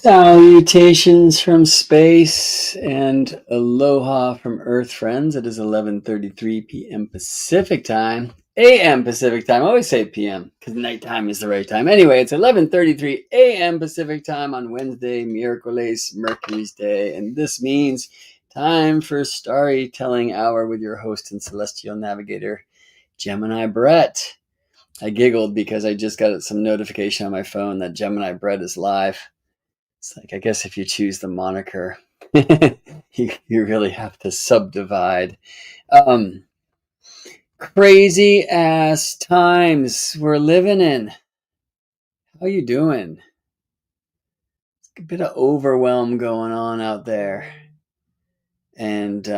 Salutations from space and aloha from Earth, friends. It is 11:33 p.m. Pacific time, a.m. Pacific time. I always say p.m. because nighttime is the right time. Anyway, it's 11:33 a.m. Pacific time on Wednesday, Miércoles, Mercury's Day, and this means time for Storytelling Hour with your host and celestial navigator, Gemini Brett. I giggled because I just got some notification on my phone that Gemini Brett is live. It's like, I guess if you choose the moniker, you really have to subdivide. Crazy ass times we're living in. How you doing? It's a bit of overwhelm going on out there. And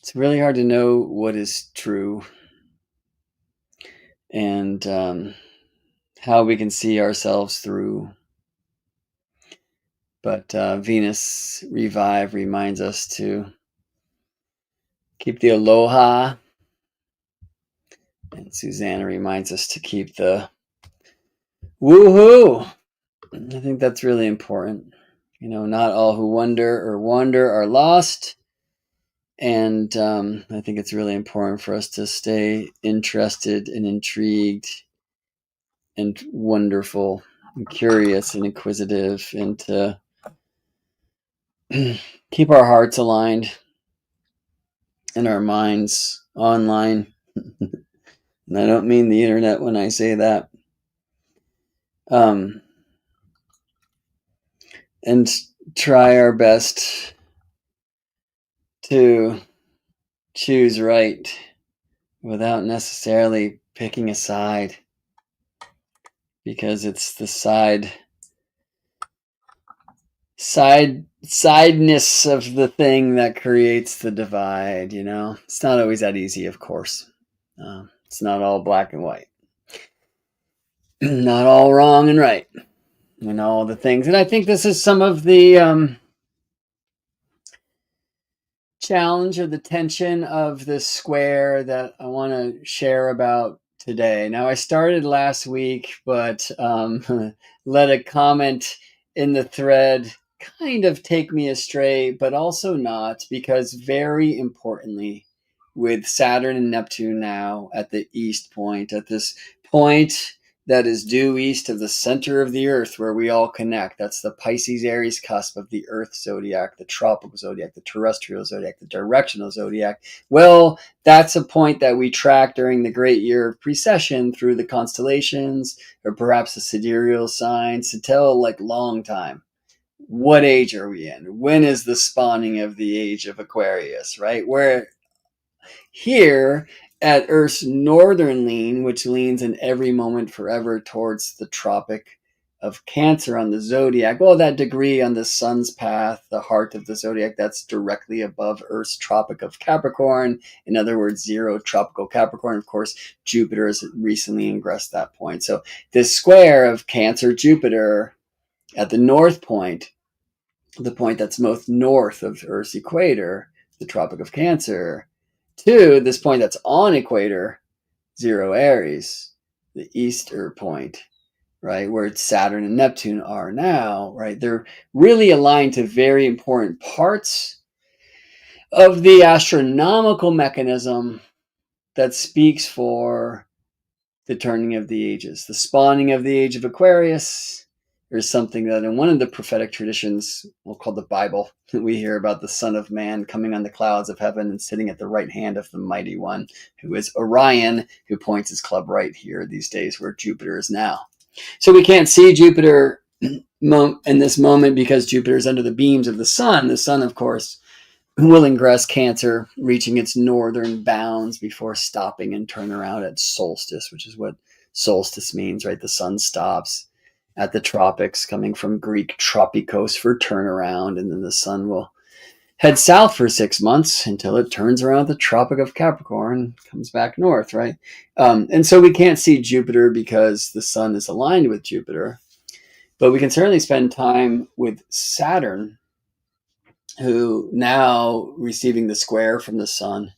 it's really hard to know what is true and how we can see ourselves through. But Venus Revive reminds us to keep the aloha. And Susanna reminds us to keep the woohoo. I think that's really important. You know, not all who wonder or wander are lost. And I think it's really important for us to stay interested and intrigued and wonderful and curious and inquisitive, and to keep our hearts aligned and our minds online. And I don't mean the internet when I say that. And try our best to choose right without necessarily picking a side, because it's the sideness of the thing that creates the divide. You know, it's not always that easy, of course. It's not all black and white, not all wrong and right, and all the things. And I think this is some of the challenge or the tension of this square that I want to share about today. Now, I started last week, but let a comment in the thread kind of take me astray, but also not, because very importantly, with Saturn and Neptune now at the east point, at this point that is due east of the center of the Earth where we all connect. That's the Pisces Aries cusp of the Earth zodiac, the tropical zodiac, the terrestrial zodiac, the directional zodiac. Well, that's a point that we track during the great year of precession through the constellations, or perhaps the sidereal signs, to tell like long time. What age are we in? When is the spawning of the age of Aquarius, right? Where here at Earth's northern lean, which leans in every moment forever towards the Tropic of Cancer on the zodiac, well, that degree on the sun's path, the heart of the zodiac, that's directly above Earth's Tropic of Capricorn. In other words, zero tropical Capricorn. Of course, Jupiter has recently ingressed that point. So this square of Cancer Jupiter at the north point, the point that's most north of Earth's equator, the Tropic of Cancer, to this point that's on equator, zero Aries, the easter point, right, where Saturn and Neptune are now, right? They're really aligned to very important parts of the astronomical mechanism that speaks for the turning of the ages, the spawning of the age of Aquarius. There's something that in one of the prophetic traditions, we'll call the Bible, we hear about the Son of Man coming on the clouds of heaven and sitting at the right hand of the Mighty One, who is Orion, who points his club right here these days where Jupiter is now. So we can't see Jupiter in this moment because Jupiter is under the beams of the sun. The sun, of course, will ingress Cancer, reaching its northern bounds before stopping and turn around at solstice, which is what solstice means, right? The sun stops at the tropics, coming from Greek tropikos for turnaround, and then the sun will head south for 6 months until it turns around the Tropic of Capricorn, comes back north, right? And so we can't see Jupiter because the sun is aligned with Jupiter, but we can certainly spend time with Saturn, who now receiving the square from the sun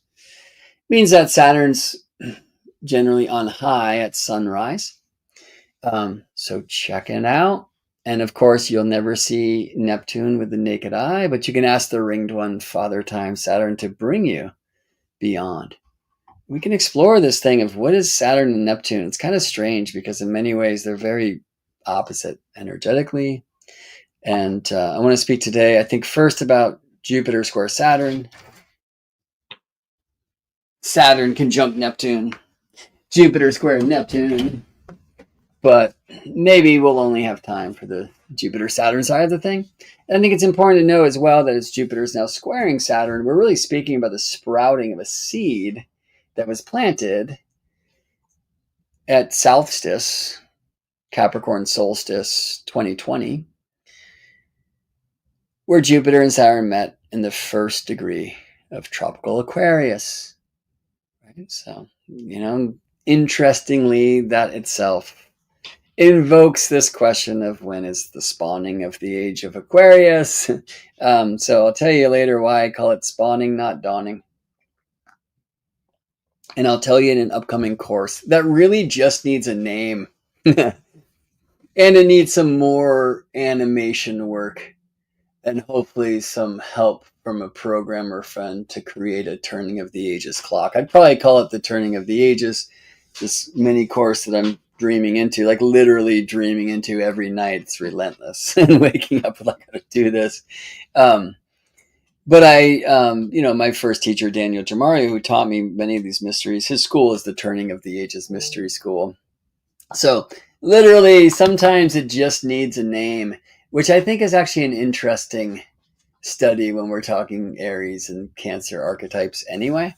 means that Saturn's generally on high at sunrise. So check it out. And of course, you'll never see Neptune with the naked eye, but you can ask the ringed one, Father Time Saturn, to bring you beyond. We can explore this thing of what is Saturn and Neptune. It's kind of strange because in many ways they're very opposite energetically. And I want to speak today, I think, first about Jupiter square Saturn, Saturn conjunct Neptune, Jupiter square Neptune. But maybe we'll only have time for the Jupiter Saturn side of the thing. And I think it's important to know as well that as Jupiter is now squaring Saturn, we're really speaking about the sprouting of a seed that was planted at solstice, Capricorn solstice 2020, where Jupiter and Saturn met in the first degree of tropical Aquarius. Right? So, interestingly, that itself invokes this question of when is the spawning of the age of Aquarius. So I'll tell you later why I call it spawning, not dawning. And I'll tell you in an upcoming course that really just needs a name. And it needs some more animation work and hopefully some help from a programmer friend to create a turning of the ages clock. I'd probably call it the turning of the ages, this mini course that I'm dreaming into, like literally dreaming into every night. It's relentless and waking up like, I gotta do this. But my first teacher, Daniel Jamari, who taught me many of these mysteries, his school is the Turning of the Ages Mystery School. So literally, sometimes it just needs a name, which I think is actually an interesting study when we're talking Aries and Cancer archetypes anyway.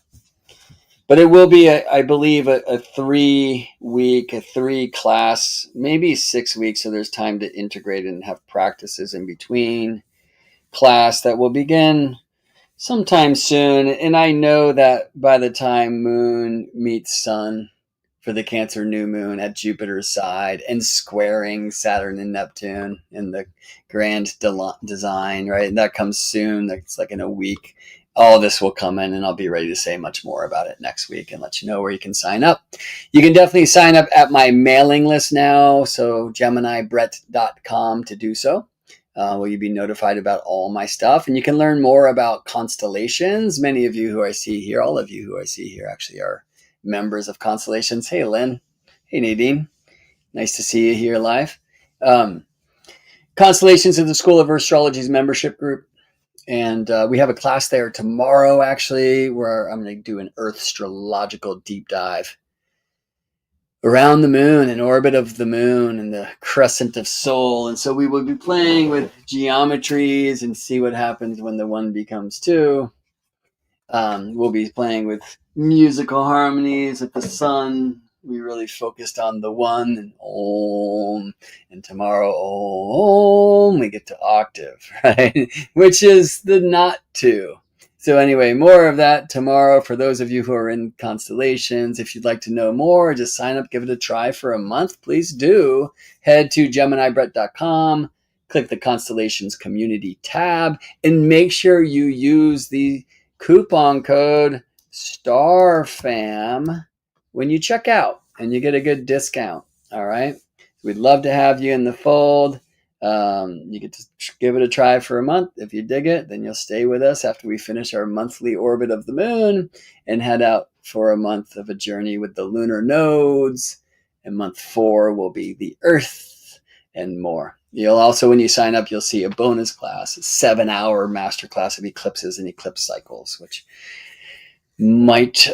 But it will be, I believe, a 3-week, a 3-class, maybe 6 weeks, so there's time to integrate and have practices in between class that will begin sometime soon. And I know that by the time Moon meets Sun for the Cancer new moon at Jupiter's side and squaring Saturn and Neptune in the grand design, right? And that comes soon. It's like in a week. All this will come in, and I'll be ready to say much more about it next week and let you know where you can sign up. You can definitely sign up at my mailing list now, so GeminiBrett.com to do so. Will you be notified about all my stuff? And you can learn more about constellations. Many of you who I see here, all of you who I see here actually are members of Constellations. Hey, Lynn. Hey, Nadine. Nice to see you here live. Constellations is the School of Astrology's membership group. And we have a class there tomorrow, actually, where I'm going to do an Earth astrological deep dive around the moon, in orbit of the moon, and the crescent of Sol. And so we will be playing with geometries and see what happens when the 1 becomes 2. We'll be playing with musical harmonies at the sun. We really focused on the 1 and Om, and tomorrow Om, we get to octave, right? Which is the not 2. So anyway, more of that tomorrow for those of you who are in Constellations. If you'd like to know more, just sign up, give it a try for a month. Please do. Head to GeminiBrett.com, click the Constellations Community tab, and make sure you use the coupon code STARFAM when you check out, and you get a good discount. All right. We'd love to have you in the fold. You get to give it a try for a month. If you dig it, then you'll stay with us after we finish our monthly orbit of the moon and head out for a month of a journey with the lunar nodes. And month 4 will be the Earth and more. You'll also, when you sign up, you'll see a bonus class, a 7-hour masterclass of eclipses and eclipse cycles, which might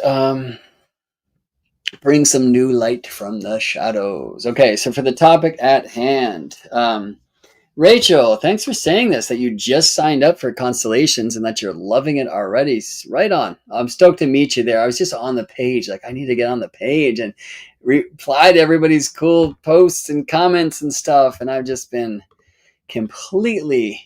bring some new light from the shadows. Okay, so for the topic at hand, Rachel, thanks for saying this, that you just signed up for Constellations and that you're loving it already. Right on. I'm stoked to meet you there. I was just on the page, like I need to get on the page and reply to everybody's cool posts and comments and stuff. And I've just been completely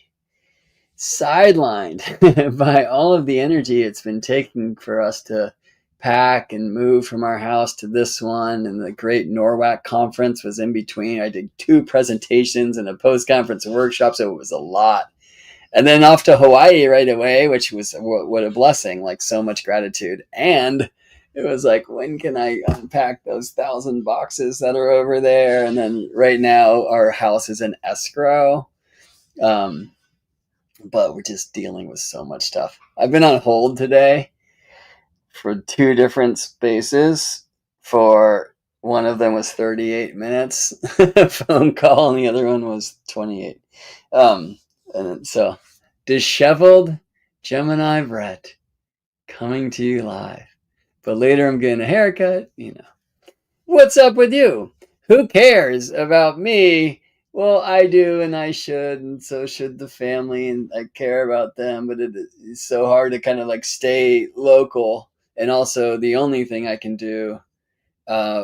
sidelined by all of the energy it's been taking for us to pack and move from our house to this one, and the great NORWAC conference was in between. I did 2 presentations and a post-conference workshop, so it was a lot. And then off to Hawaii right away, which was what a blessing, like so much gratitude. And It was like, when can I unpack those 1,000 boxes that are over there? And then right now, our house is in escrow. Um, but we're just dealing with so much stuff. I've been on hold today for 2 different spaces. For one of them was 38 minutes phone call, and the other one was 28. And so, disheveled Gemini Brett coming to you live. But later, I'm getting a haircut. What's up with you? Who cares about me? Well, I do, and I should, and so should the family, and I care about them. But it's so hard to kind of like stay local, and also the only thing I can do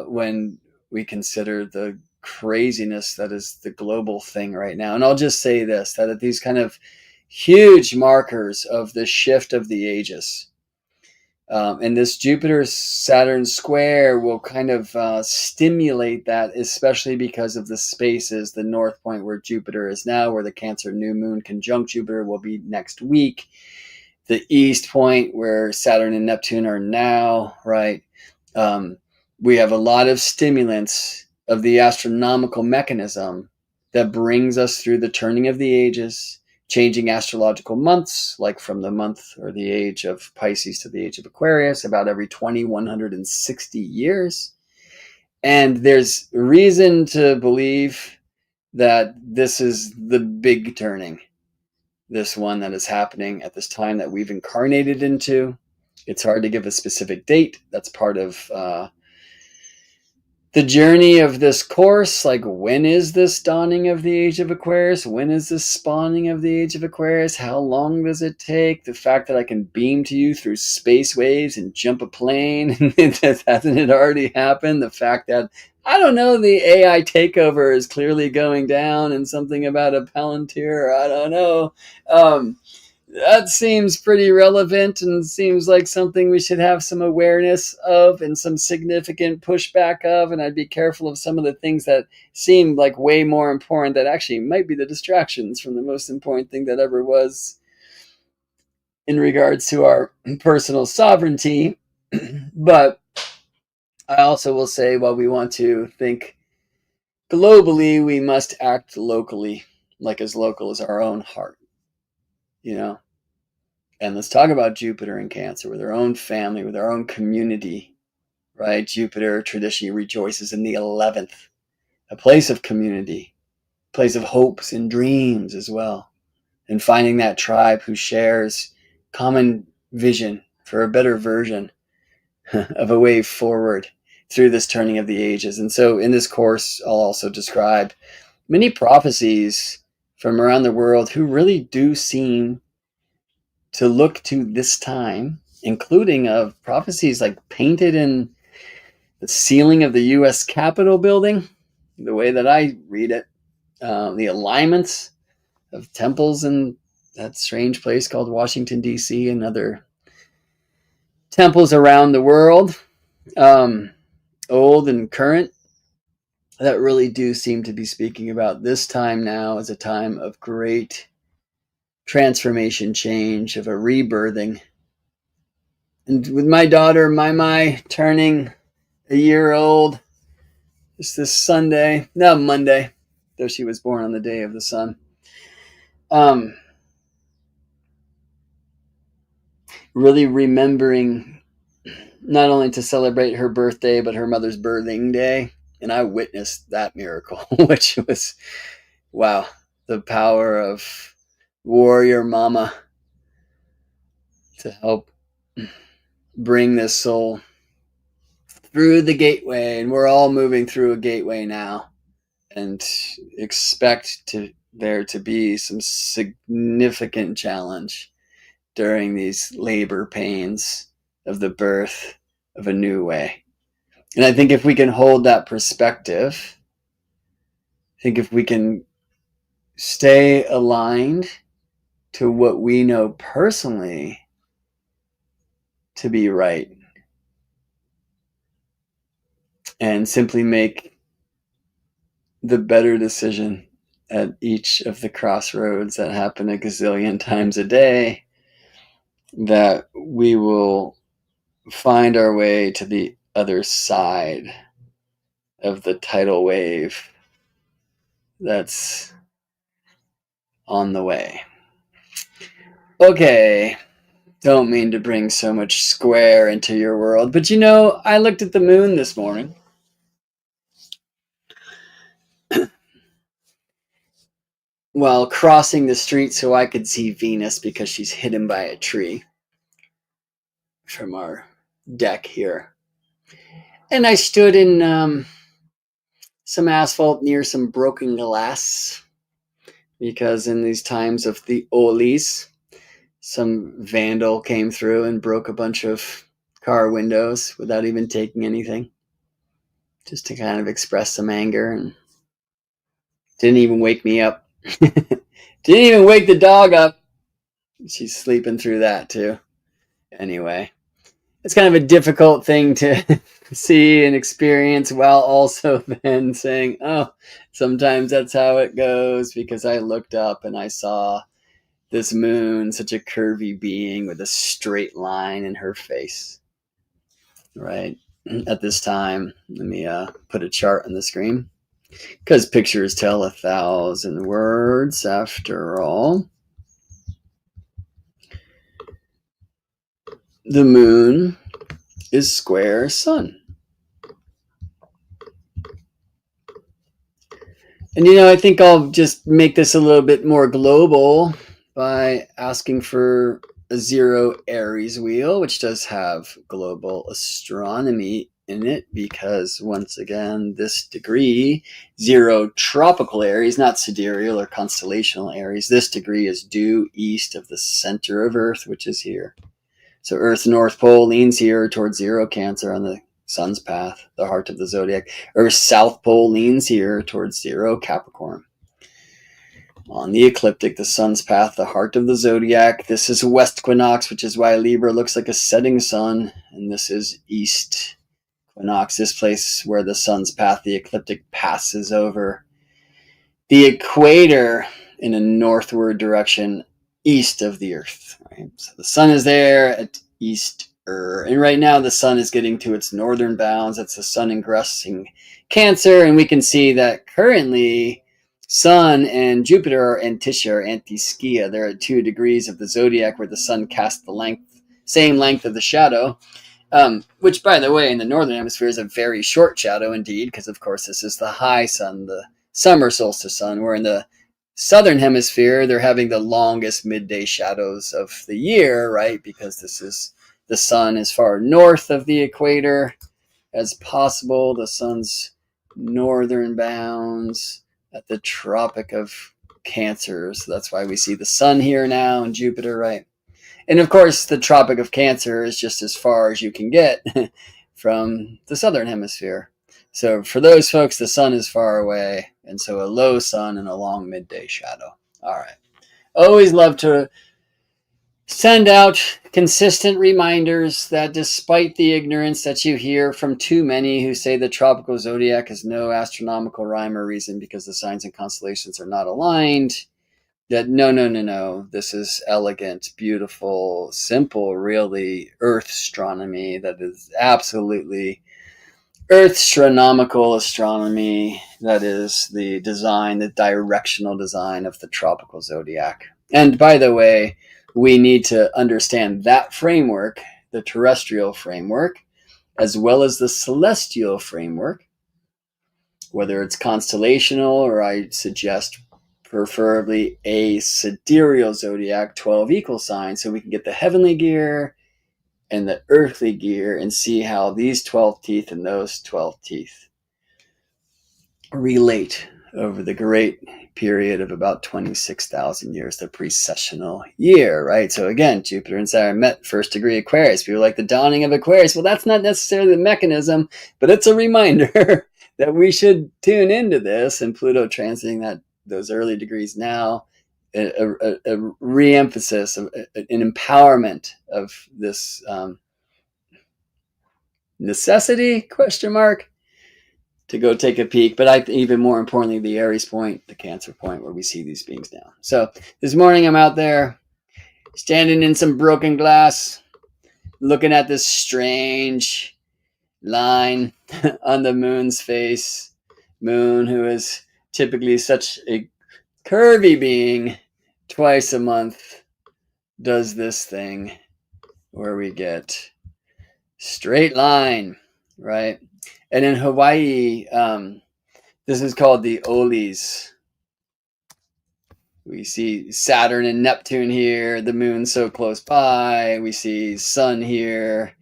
when we consider the craziness that is the global thing right now. And I'll just say this: that at these kind of huge markers of the shift of the ages. And this Jupiter-Saturn square will kind of stimulate that, especially because of the spaces. The north point where Jupiter is now, where the Cancer new moon conjunct Jupiter will be next week. The east point where Saturn and Neptune are now, right? We have a lot of stimulants of the astronomical mechanism that brings us through the turning of the ages, changing astrological months, like from the month or the age of Pisces to the age of Aquarius, about every 2,160 years. And there's reason to believe that this is the big turning, this one that is happening at this time that we've incarnated into. It's hard to give a specific date. That's part of the journey of this course. Like, when is this dawning of the age of Aquarius? When is this spawning of the age of Aquarius? How long does it take? The fact that I can beam to you through space waves and jump a plane, hasn't it already happened? The fact that, I don't know, the AI takeover is clearly going down, and something about a Palantir, I don't know. That seems pretty relevant and seems like something we should have some awareness of and some significant pushback of. And I'd be careful of some of the things that seem like way more important that actually might be the distractions from the most important thing that ever was in regards to our personal sovereignty. But I also will say, while we want to think globally, we must act locally, like as local as our own heart, you know? And let's talk about Jupiter and Cancer with our own family, with our own community, right? Jupiter traditionally rejoices in the 11th, a place of community, a place of hopes and dreams as well. And finding that tribe who shares common vision for a better version of a way forward through this turning of the ages. And so in this course, I'll also describe many prophecies from around the world who really do seem to look to this time, including of prophecies like painted in the ceiling of the U.S. Capitol building, the way that I read it, the alignments of temples in that strange place called Washington, D.C., and other temples around the world, old and current, that really do seem to be speaking about this time now as a time of great transformation, change, of a rebirthing. And with my daughter, Mai turning a year old just this Sunday, no, Monday, though she was born on the day of the sun. Really remembering not only to celebrate her birthday, but her mother's birthing day. And I witnessed that miracle, which was, wow, the power of warrior mama to help bring this soul through the gateway. And we're all moving through a gateway now, and expect there to be some significant challenge during these labor pains of the birth of a new way. And I think if we can hold that perspective, I think if we can stay aligned to what we know personally to be right, and simply make the better decision at each of the crossroads that happen a gazillion times a day, that we will find our way to the other side of the tidal wave that's on the way. Okay, don't mean to bring so much square into your world, but I looked at the moon this morning. While crossing the street so I could see Venus because she's hidden by a tree from our deck here. And I stood in some asphalt near some broken glass because in these times of the Olis, some vandal came through and broke a bunch of car windows without even taking anything, just to kind of express some anger, and didn't even wake me up. Didn't even wake the dog up. She's sleeping through that too. Anyway, it's kind of a difficult thing to see and experience while also then saying, oh, sometimes that's how it goes, because I looked up and I saw this moon, such a curvy being with a straight line in her face, right? At this time, let me put a chart on the screen, because pictures tell 1,000 words after all. The moon is square sun. And I think I'll just make this a little bit more global by asking for a 0 Aries wheel, which does have global astronomy in it, because once again, this degree, 0 tropical Aries, not sidereal or constellational Aries, this degree is due east of the center of Earth, which is here. So Earth's North Pole leans here towards 0 Cancer on the sun's path, the heart of the zodiac. Earth's South Pole leans here towards 0 Capricorn. On the ecliptic, the sun's path, the heart of the zodiac. This is west equinox, which is why Libra looks like a setting sun. And this is east equinox, this place where the sun's path, the ecliptic, passes over the equator in a northward direction east of the Earth. Right? So the sun is there at east. And right now the sun is getting to its northern bounds. That's the sun ingressing Cancer. And we can see that currently Sun and Jupiter are antitia or anti-skia. There are 2 degrees of the zodiac where the sun casts the same length of the shadow, which, by the way, in the northern hemisphere is a very short shadow indeed, because of course this is the high sun, the summer solstice sun, where in the southern hemisphere they're having the longest midday shadows of the year, right? Because the sun is far north of the equator as possible. The sun's northern bounds at the Tropic of Cancer. So that's why we see the sun here now and Jupiter, right? And of course, the Tropic of Cancer is just as far as you can get from the southern hemisphere. So for those folks, the sun is far away, and so a low sun and a long midday shadow. All right. Always love to send out consistent reminders that despite the ignorance that you hear from too many who say the tropical zodiac has no astronomical rhyme or reason because the signs and constellations are not aligned, that no, this is elegant, beautiful, simple, really earth astronomy that is absolutely earth astronomical astronomy. That is the design, the directional design of the tropical zodiac. And by the way, we need to understand that framework, the terrestrial framework, as well as the celestial framework, whether it's constellational or I suggest preferably a sidereal zodiac, 12 equal signs, so we can get the heavenly gear and the earthly gear and see how these 12 teeth and those 12 teeth relate over the great period of about 26,000 years, the precessional year, right? So again, Jupiter and Saturn met first degree Aquarius. People like the dawning of Aquarius. Well, that's not necessarily the mechanism, but it's a reminder that we should tune into this, and Pluto transiting those early degrees now, a re-emphasis, an empowerment of this necessity, question mark, to go take a peek. But even more importantly, the Aries point, the Cancer point, where we see these beings now. So this morning I'm out there standing in some broken glass, looking at this strange line on the moon's face. Moon, who is typically such a curvy being, twice a month does this thing where we get straight line, right? And in Hawaii, this is called the Olis. We see Saturn and Neptune here, the moon so close by. We see sun here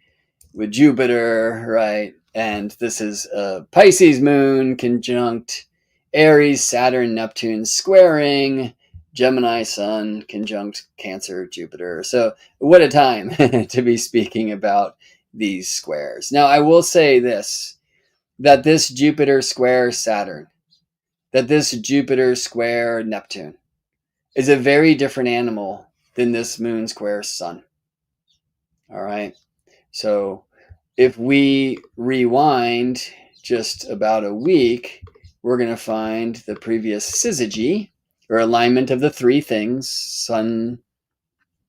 with Jupiter, right? And this is a Pisces moon conjunct Aries, Saturn, Neptune squaring, Gemini sun conjunct Cancer, Jupiter. So what a time to be speaking about these squares. Now, I will say this, that this Jupiter square Saturn, that this Jupiter square Neptune is a very different animal than this moon square sun. All right. So if we rewind just about a week, we're going to find the previous syzygy, or alignment of the three things, sun,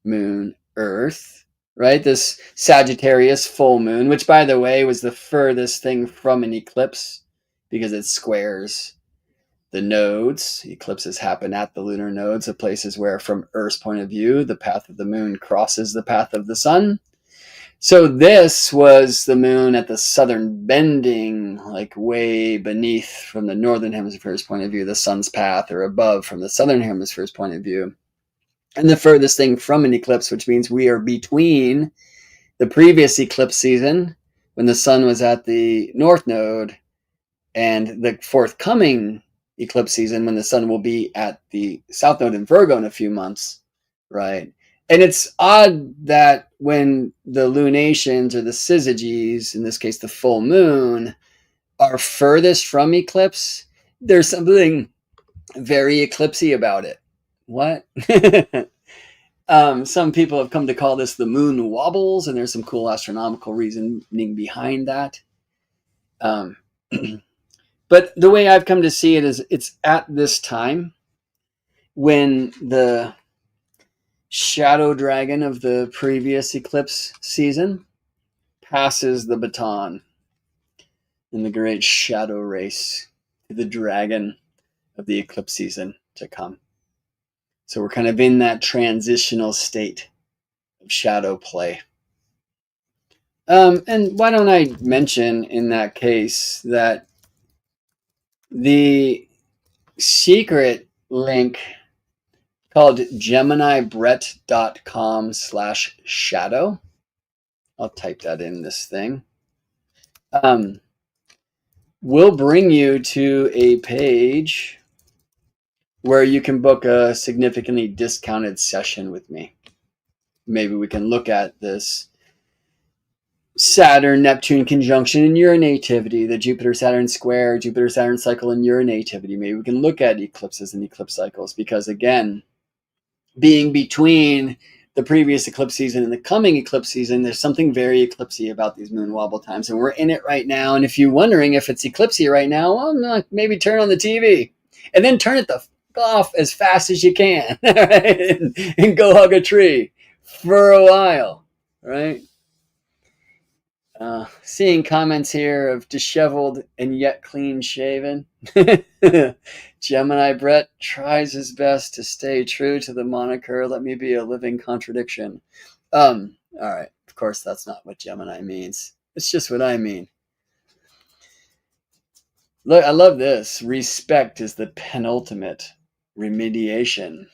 moon, earth, right? This Sagittarius full moon, which, by the way, was the furthest thing from an eclipse because it squares the nodes. Eclipses happen at the lunar nodes, the places where, from Earth's point of view, the path of the moon crosses the path of the sun. So this was the moon at the southern bending, like way beneath from the northern hemisphere's point of view, the sun's path, or above from the southern hemisphere's point of view. And the furthest thing from an eclipse, which means we are between the previous eclipse season, when the sun was at the north node, and the forthcoming eclipse season, when the sun will be at the south node in Virgo in a few months, right? And it's odd that when the lunations, or the syzygies, in this case the full moon, are furthest from eclipse, there's something very eclipsy about it. What? Some people have come to call this the moon wobbles, and there's some cool astronomical reasoning behind that. But the way I've come to see it is, it's at this time when the shadow dragon of the previous eclipse season passes the baton in the great shadow race to the dragon of the eclipse season to come. So we're kind of in that transitional state of shadow play. And why don't I mention in that case that the secret link called geminibrett.com/shadow. I'll type that in this thing. Will bring you to a page where you can book a significantly discounted session with me. Maybe we can look at this Saturn-Neptune conjunction in your nativity, the Jupiter-Saturn square, Jupiter-Saturn cycle in your nativity. Maybe we can look at eclipses and eclipse cycles, because again, being between the previous eclipse season and the coming eclipse season, there's something very eclipsy about these moon wobble times, and we're in it right now. And if you're wondering if it's eclipsy right now, well, maybe turn on the TV and then turn it off as fast as you can, right? and go hug a tree for a while, right? Seeing comments here of disheveled and yet clean shaven. Gemini Brett tries his best to stay true to the moniker, let me be a living contradiction. All right, of course that's not what Gemini means. It's just what I mean. Look, I love this. Respect is the penultimate remediation.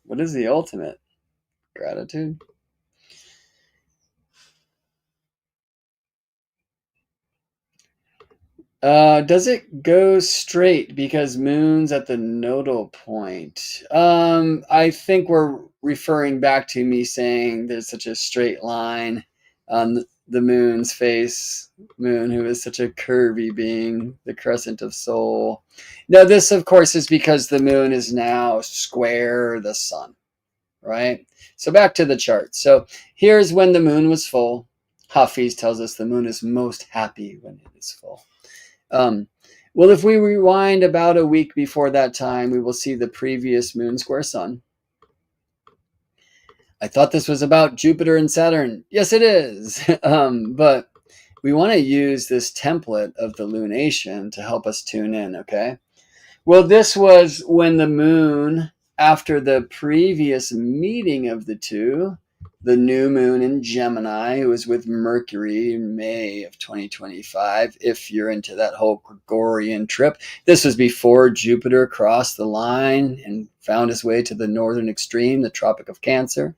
What is the ultimate? Gratitude? Does it go straight because moon's at the nodal point? I think we're referring back to me saying there's such a straight line on the moon's face. Moon, who is such a curvy being, the crescent of soul. Now, this, of course, is because the moon is now square the sun, right? So back to the chart. So here's when the moon was full. Hafiz tells us the moon is most happy when it is full. Well, if we rewind about a week before that time, we will see the previous moon square sun. I thought this was about Jupiter and Saturn. Yes, it is. But we want to use this template of the lunation to help us tune in, okay? Well, this was when the moon, after the previous meeting of the two, the new moon in Gemini, who was with Mercury in May of 2025, if you're into that whole Gregorian trip. This was before Jupiter crossed the line and found his way to the northern extreme, the Tropic of Cancer,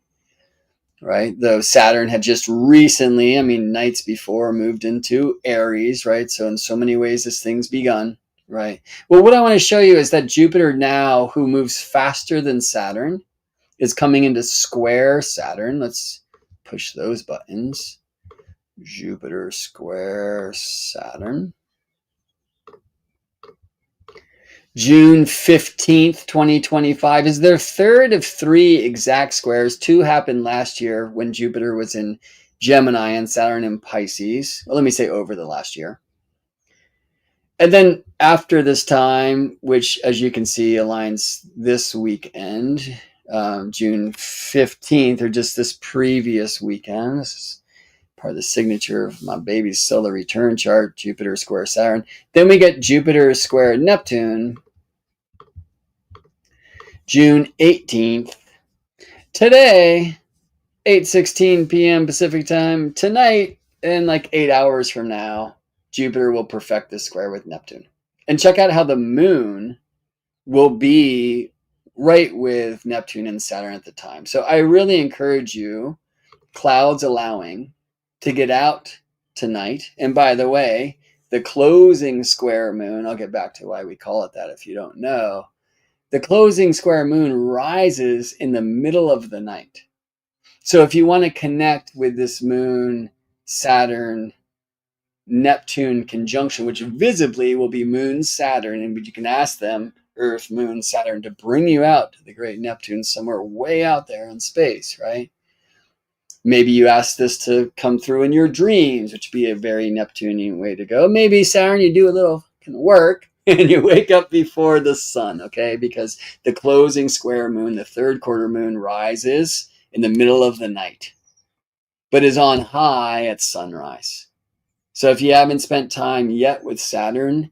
right? Though Saturn had just recently, nights before, moved into Aries, right? So in so many ways, this thing's begun. Right. Well, what I want to show you is that Jupiter now, who moves faster than Saturn, is coming into square Saturn. Let's push those buttons. Jupiter square Saturn. June 15th, 2025 is their third of three exact squares. Two happened last year when Jupiter was in Gemini and Saturn in Pisces. Well, let me say over the last year. And then after this time, which as you can see aligns this weekend, June 15th, or just this previous weekend, this is part of the signature of my baby's solar return chart, Jupiter square Saturn. Then we get Jupiter square Neptune, June 18th. Today, 8:16 p.m. Pacific time. Tonight, in like 8 hours from now, Jupiter will perfect this square with Neptune. And check out how the moon will be right with Neptune and Saturn at the time. So I really encourage you, clouds allowing, to get out tonight. And by the way, the closing square moon, I'll get back to why we call it that if you don't know. The closing square moon rises in the middle of the night. So if you want to connect with this moon, Saturn, Neptune conjunction, which visibly will be Moon, Saturn, and you can ask them, Earth, Moon, Saturn, to bring you out to the great Neptune somewhere way out there in space, right? Maybe you ask this to come through in your dreams, which would be a very Neptunian way to go. Maybe Saturn, you do a little work and you wake up before the sun, okay? Because the closing square moon, the third quarter moon, rises in the middle of the night, but is on high at sunrise. So if you haven't spent time yet with Saturn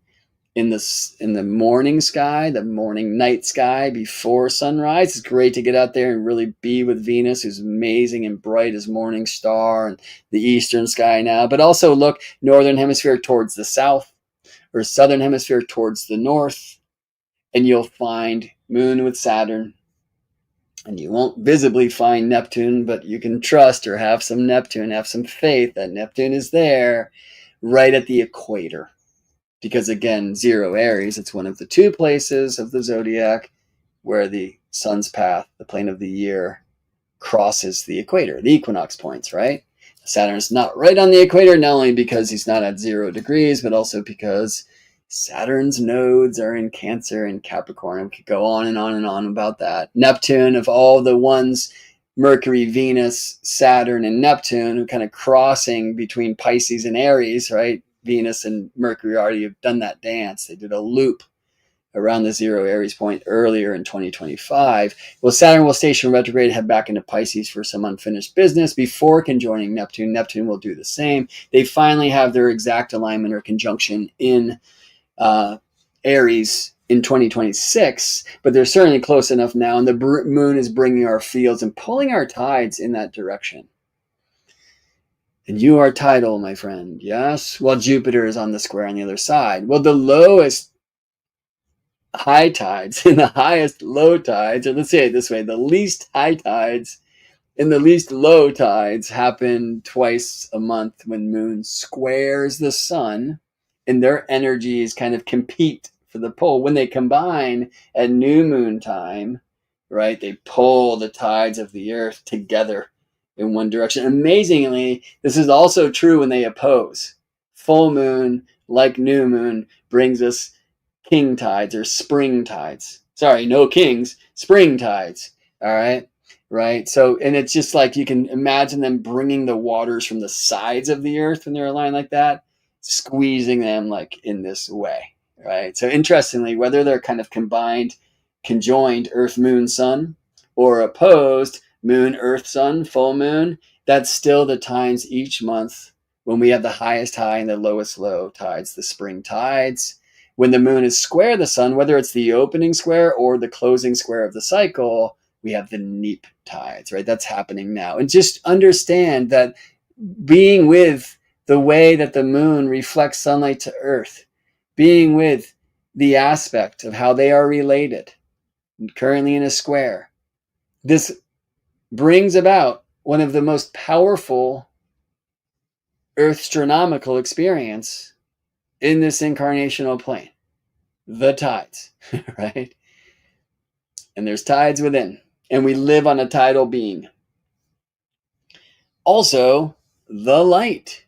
in the morning sky, the morning night sky before sunrise, it's great to get out there and really be with Venus, who's amazing and bright as morning star, and the eastern sky now. But also look northern hemisphere towards the south, or southern hemisphere towards the north, and you'll find moon with Saturn. And you won't visibly find Neptune, but you can trust or have some Neptune, have some faith that Neptune is there right at the equator. Because again, 0 Aries, it's one of the two places of the zodiac where the sun's path, the plane of the year, crosses the equator, the equinox points, right? Saturn's not right on the equator, not only because he's not at 0 degrees, but also because Saturn's nodes are in Cancer and Capricorn. We could go on and on and on about that. Neptune, of all the ones, Mercury, Venus, Saturn, and Neptune, who kind of crossing between Pisces and Aries, right? Venus and Mercury already have done that dance. They did a loop around the 0 Aries point earlier in 2025. Well, Saturn will station retrograde, head back into Pisces for some unfinished business before conjoining Neptune. Neptune will do the same. They finally have their exact alignment or conjunction in Aries in 2026, but they're certainly close enough now, and the moon is bringing our fields and pulling our tides in that direction. And you are tidal, my friend, yes? While Jupiter is on the square on the other side. Well, the lowest high tides and the highest low tides, or let's say it this way, the least high tides and the least low tides happen twice a month when moon squares the sun, and their energies kind of compete for the pull. When they combine at new moon time, right, they pull the tides of the earth together in one direction. Amazingly, this is also true when they oppose. Full moon, like new moon, brings us king tides or spring tides. Sorry, no kings, spring tides. All right. Right. So, and it's just like you can imagine them bringing the waters from the sides of the earth when they're aligned like that, squeezing them like in this way. Right. So, interestingly, whether they're kind of combined, conjoined earth, moon, sun, or opposed, moon, earth, sun, full moon, that's still the times each month when we have the highest high and the lowest low tides, the spring tides. When the moon is square the sun, whether it's the opening square or the closing square of the cycle, we have the neap tides, right? That's happening now. And just understand that being with the way that the moon reflects sunlight to earth, being with the aspect of how they are related, currently in a square, this brings about one of the most powerful earthstronomical experience in this incarnational plane, the tides, right? And there's tides within, and we live on a tidal being. Also, the light.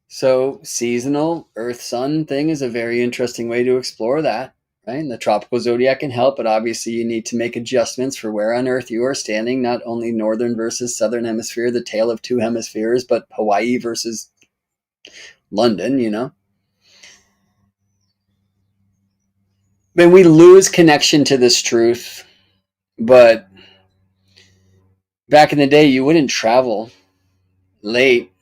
So seasonal earth-sun thing is a very interesting way to explore that, right? And the tropical zodiac can help, but obviously you need to make adjustments for where on earth you are standing, not only northern versus southern hemisphere, the tale of two hemispheres, but Hawaii versus London, you know? Then we lose connection to this truth, but back in the day, you wouldn't travel late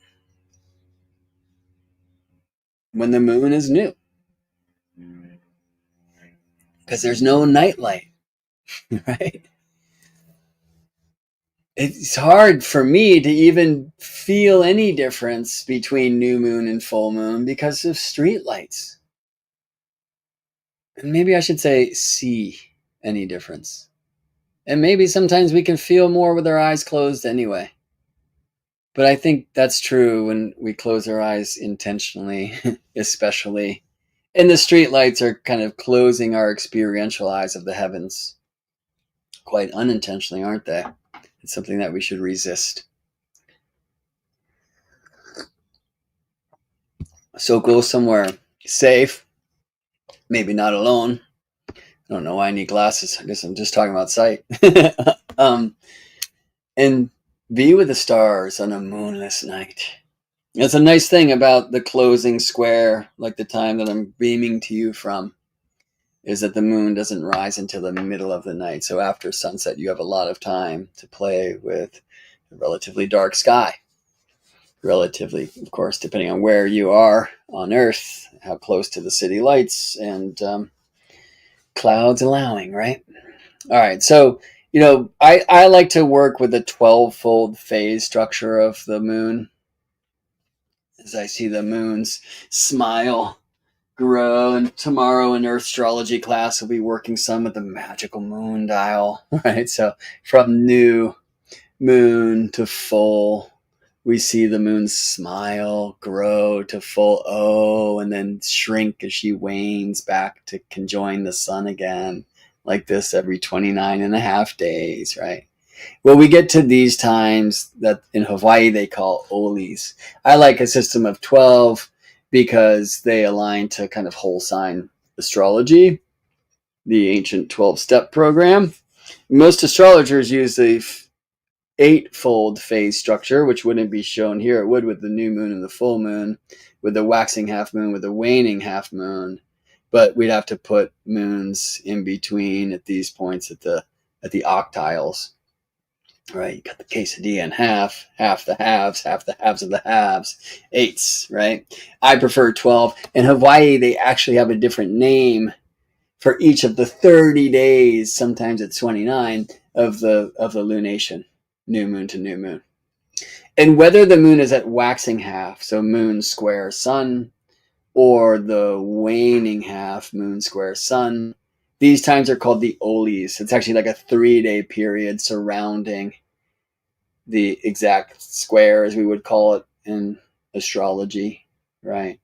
when the moon is new because there's no nightlight, right? It's hard for me to even feel any difference between new moon and full moon because of street lights. And maybe I should say see any difference. And maybe sometimes we can feel more with our eyes closed anyway. But I think that's true when we close our eyes intentionally, especially. And the street lights are kind of closing our experiential eyes of the heavens. Quite unintentionally, aren't they? It's something that we should resist. So go somewhere safe, maybe not alone. I don't know why I need glasses. I guess I'm just talking about sight. And be with the stars on a moonless night. It's a nice thing about the closing square, like the time that I'm beaming to you from, is that the moon doesn't rise until the middle of the night. So after sunset, you have a lot of time to play with a relatively dark sky. Relatively, of course, depending on where you are on Earth, how close to the city lights, and clouds allowing, right? All right, so I like to work with the 12-fold phase structure of the moon. As I see the moon's smile grow, and tomorrow in Earth astrology class we'll be working some with the magical moon dial, right? So from new moon to full, we see the moon's smile grow to full O and then shrink as she wanes back to conjoin the sun again, like this every 29 and a half days, right? Well, we get to these times that in Hawaii they call olis. I like a system of 12 because they align to kind of whole sign astrology, the ancient 12-step program. Most astrologers use the eightfold phase structure, which wouldn't be shown here. It would with the new moon and the full moon, with the waxing half moon, with the waning half moon. But we'd have to put moons in between at these points at the octiles. Right, you got the quesadilla in half the halves of the halves, eights, right? I prefer 12. In Hawaii, they actually have a different name for each of the 30 days, sometimes it's 29, of the lunation, new moon to new moon. And whether the moon is at waxing half, so moon square sun, or the waning half, moon square sun, these times are called the olis. It's actually like a 3-day period surrounding the exact square, as we would call it in astrology, right?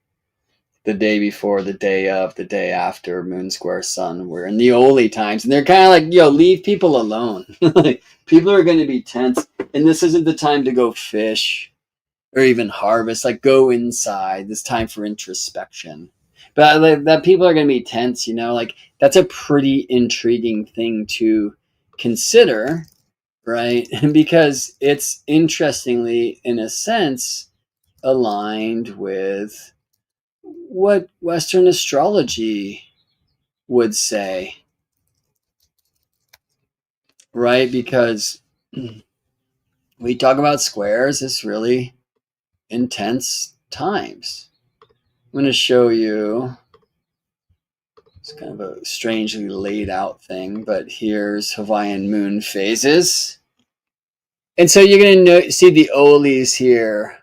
The day before, the day of, the day after, moon square sun. We're in the Oli times, and they're kind of like, leave people alone. People are going to be tense, and this isn't the time to go fish or even harvest. Like, go inside. This time for introspection. But that people are going to be tense, like that's a pretty intriguing thing to consider, right? Because it's interestingly, in a sense, aligned with what Western astrology would say, right? Because we talk about squares as really intense times. I'm going to show you. It's kind of a strangely laid out thing, but here's Hawaiian moon phases. And so you're going to see the olis here.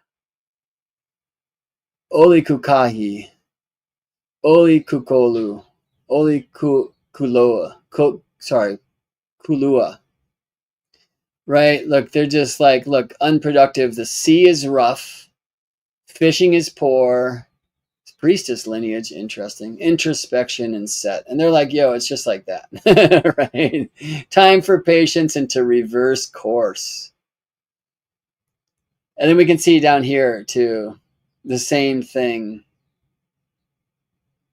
Oli kukahi, oli kukolu, oli kuloa, kulua. Right? Look, they're just like, look, unproductive. The sea is rough. Fishing is poor. Priestess lineage, interesting. Introspection and set. And they're like, yo, it's just like that. Right? Time for patience and to reverse course. And then we can see down here too, the same thing.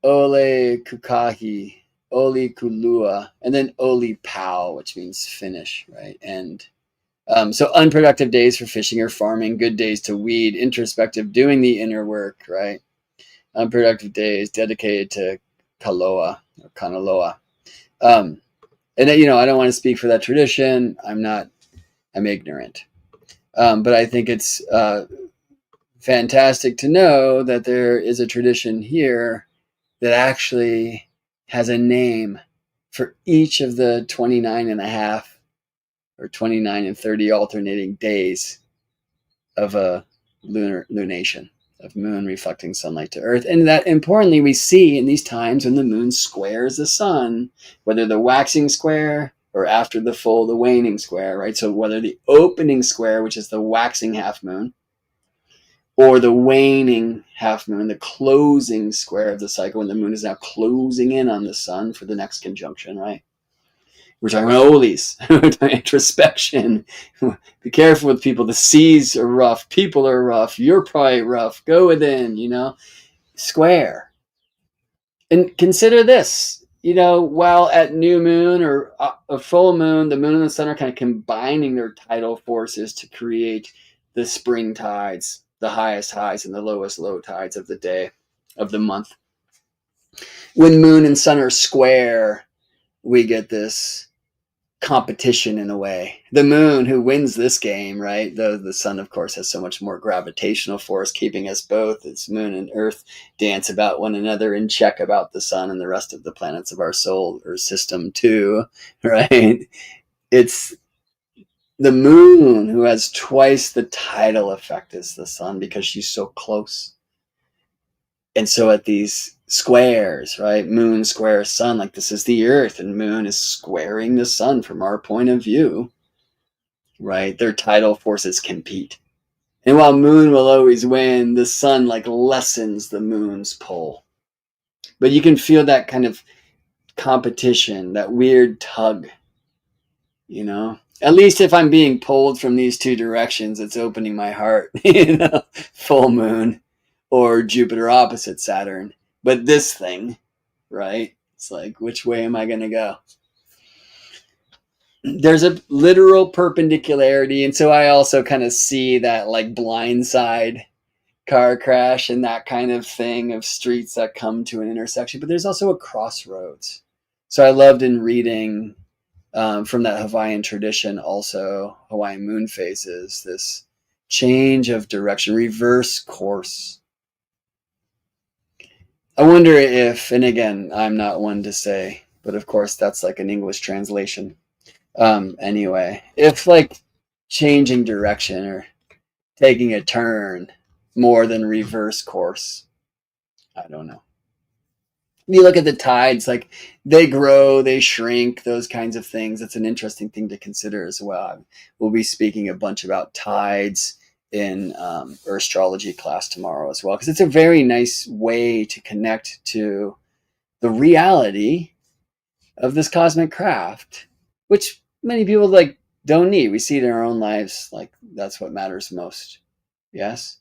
Ole kukahi, oli kulua, and then oli pau, which means finish, right? And so unproductive days for fishing or farming, good days to weed, introspective, doing the inner work, right? Unproductive days dedicated to kaloa or kanaloa. And I don't want to speak for that tradition. I'm ignorant. But I think it's fantastic to know that there is a tradition here that actually has a name for each of the 29 and a half or 29 and 30 alternating days of a lunation, of moon reflecting sunlight to earth. And that importantly, we see in these times when the moon squares the sun, whether the waxing square or after the full, the waning square, right? So whether the opening square, which is the waxing half moon, or the waning half moon, the closing square of the cycle, when the moon is now closing in on the sun for the next conjunction, right? We're talking about olis, we're talking introspection. Be careful with people. The seas are rough. People are rough. You're probably rough. Go within, square. And consider this, while at new moon or a full moon, the moon and the sun are kind of combining their tidal forces to create the spring tides, the highest highs and the lowest low tides of the day, of the month. When moon and sun are square, we get this competition in a way. The moon, who wins this game, right? Though the sun, of course, has so much more gravitational force keeping us both. It's moon and earth dance about one another and check about the sun and the rest of the planets of our solar system too, right? It's the moon who has twice the tidal effect as the sun because she's so close. And so at these squares, right? Moon squares sun, like this is the earth, and moon is squaring the sun from our point of view, right? Their tidal forces compete. And while moon will always win, the sun like lessens the moon's pull. But you can feel that kind of competition, that weird tug, At least if I'm being pulled from these two directions, it's opening my heart, full moon or Jupiter opposite Saturn. But this thing, right? It's like, which way am I going to go? There's a literal perpendicularity. And so I also kind of see that like blindside car crash and that kind of thing of streets that come to an intersection. But there's also a crossroads. So I loved in reading from that Hawaiian tradition, also Hawaiian moon phases, this change of direction, reverse course. I wonder if, and again, I'm not one to say, but of course that's like an English translation. Anyway, if like changing direction or taking a turn more than reverse course, I don't know. You look at the tides, like they grow, they shrink, those kinds of things. It's an interesting thing to consider as well. We'll be speaking a bunch about tides in astrology class tomorrow as well, because it's a very nice way to connect to the reality of this cosmic craft, which many people like don't need. We see it in our own lives, like that's what matters most. Yes.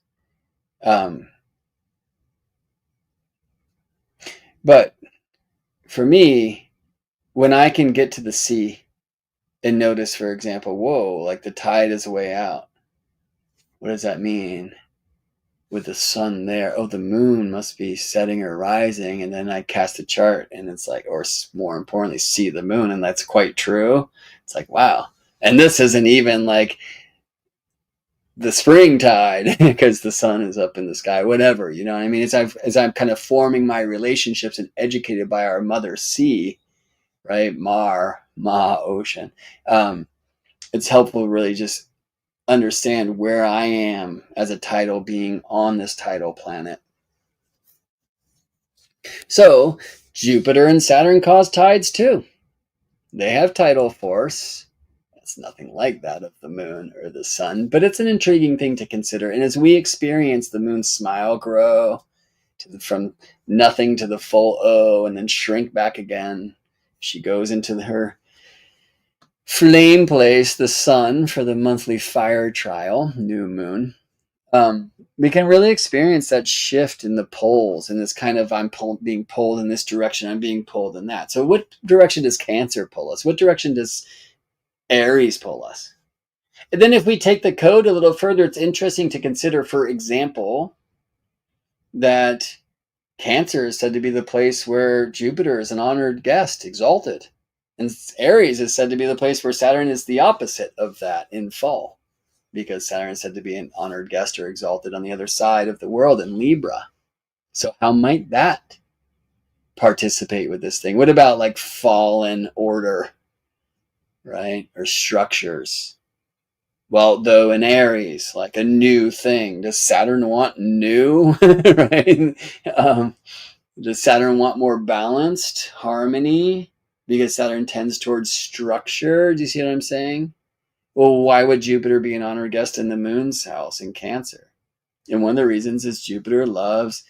But for me, when I can get to the sea and notice, for example, whoa, like the tide is way out. What does that mean? With the sun there, oh, the moon must be setting or rising. And then I cast a chart and it's like, or more importantly, see the moon. And that's quite true. It's like, wow, And this isn't even like the spring tide because the sun is up in the sky, whatever, you know what I mean? As I'm kind of forming my relationships and educated by our mother sea, right? Ma, ocean. It's helpful to really just understand where I am as a tidal being on this tidal planet. So Jupiter and Saturn cause tides too. They have tidal force. It's nothing like that of the moon or the sun, but it's an intriguing thing to consider. And as we experience the moon's smile grow from nothing to the full O and then shrink back again, she goes into her flame place, the sun, for the monthly fire trial, new moon. We can really experience that shift in the poles, and this kind of being pulled in this direction, I'm being pulled in that. So what direction does Cancer pull us? What direction does Aries pull us? And then if we take the code a little further, it's interesting to consider, for example, that Cancer is said to be the place where Jupiter is an honored guest, exalted. And Aries is said to be the place where Saturn is the opposite of that in fall, because Saturn is said to be an honored guest or exalted on the other side of the world in Libra. So how might that participate with this thing? What about like fallen order, right? Or structures? Well, though in Aries, like a new thing, does Saturn want new, right? Does Saturn want more balanced harmony? Because Saturn tends towards structure. Do you see what I'm saying? Well, why would Jupiter be an honored guest in the moon's house in Cancer? And one of the reasons is Jupiter loves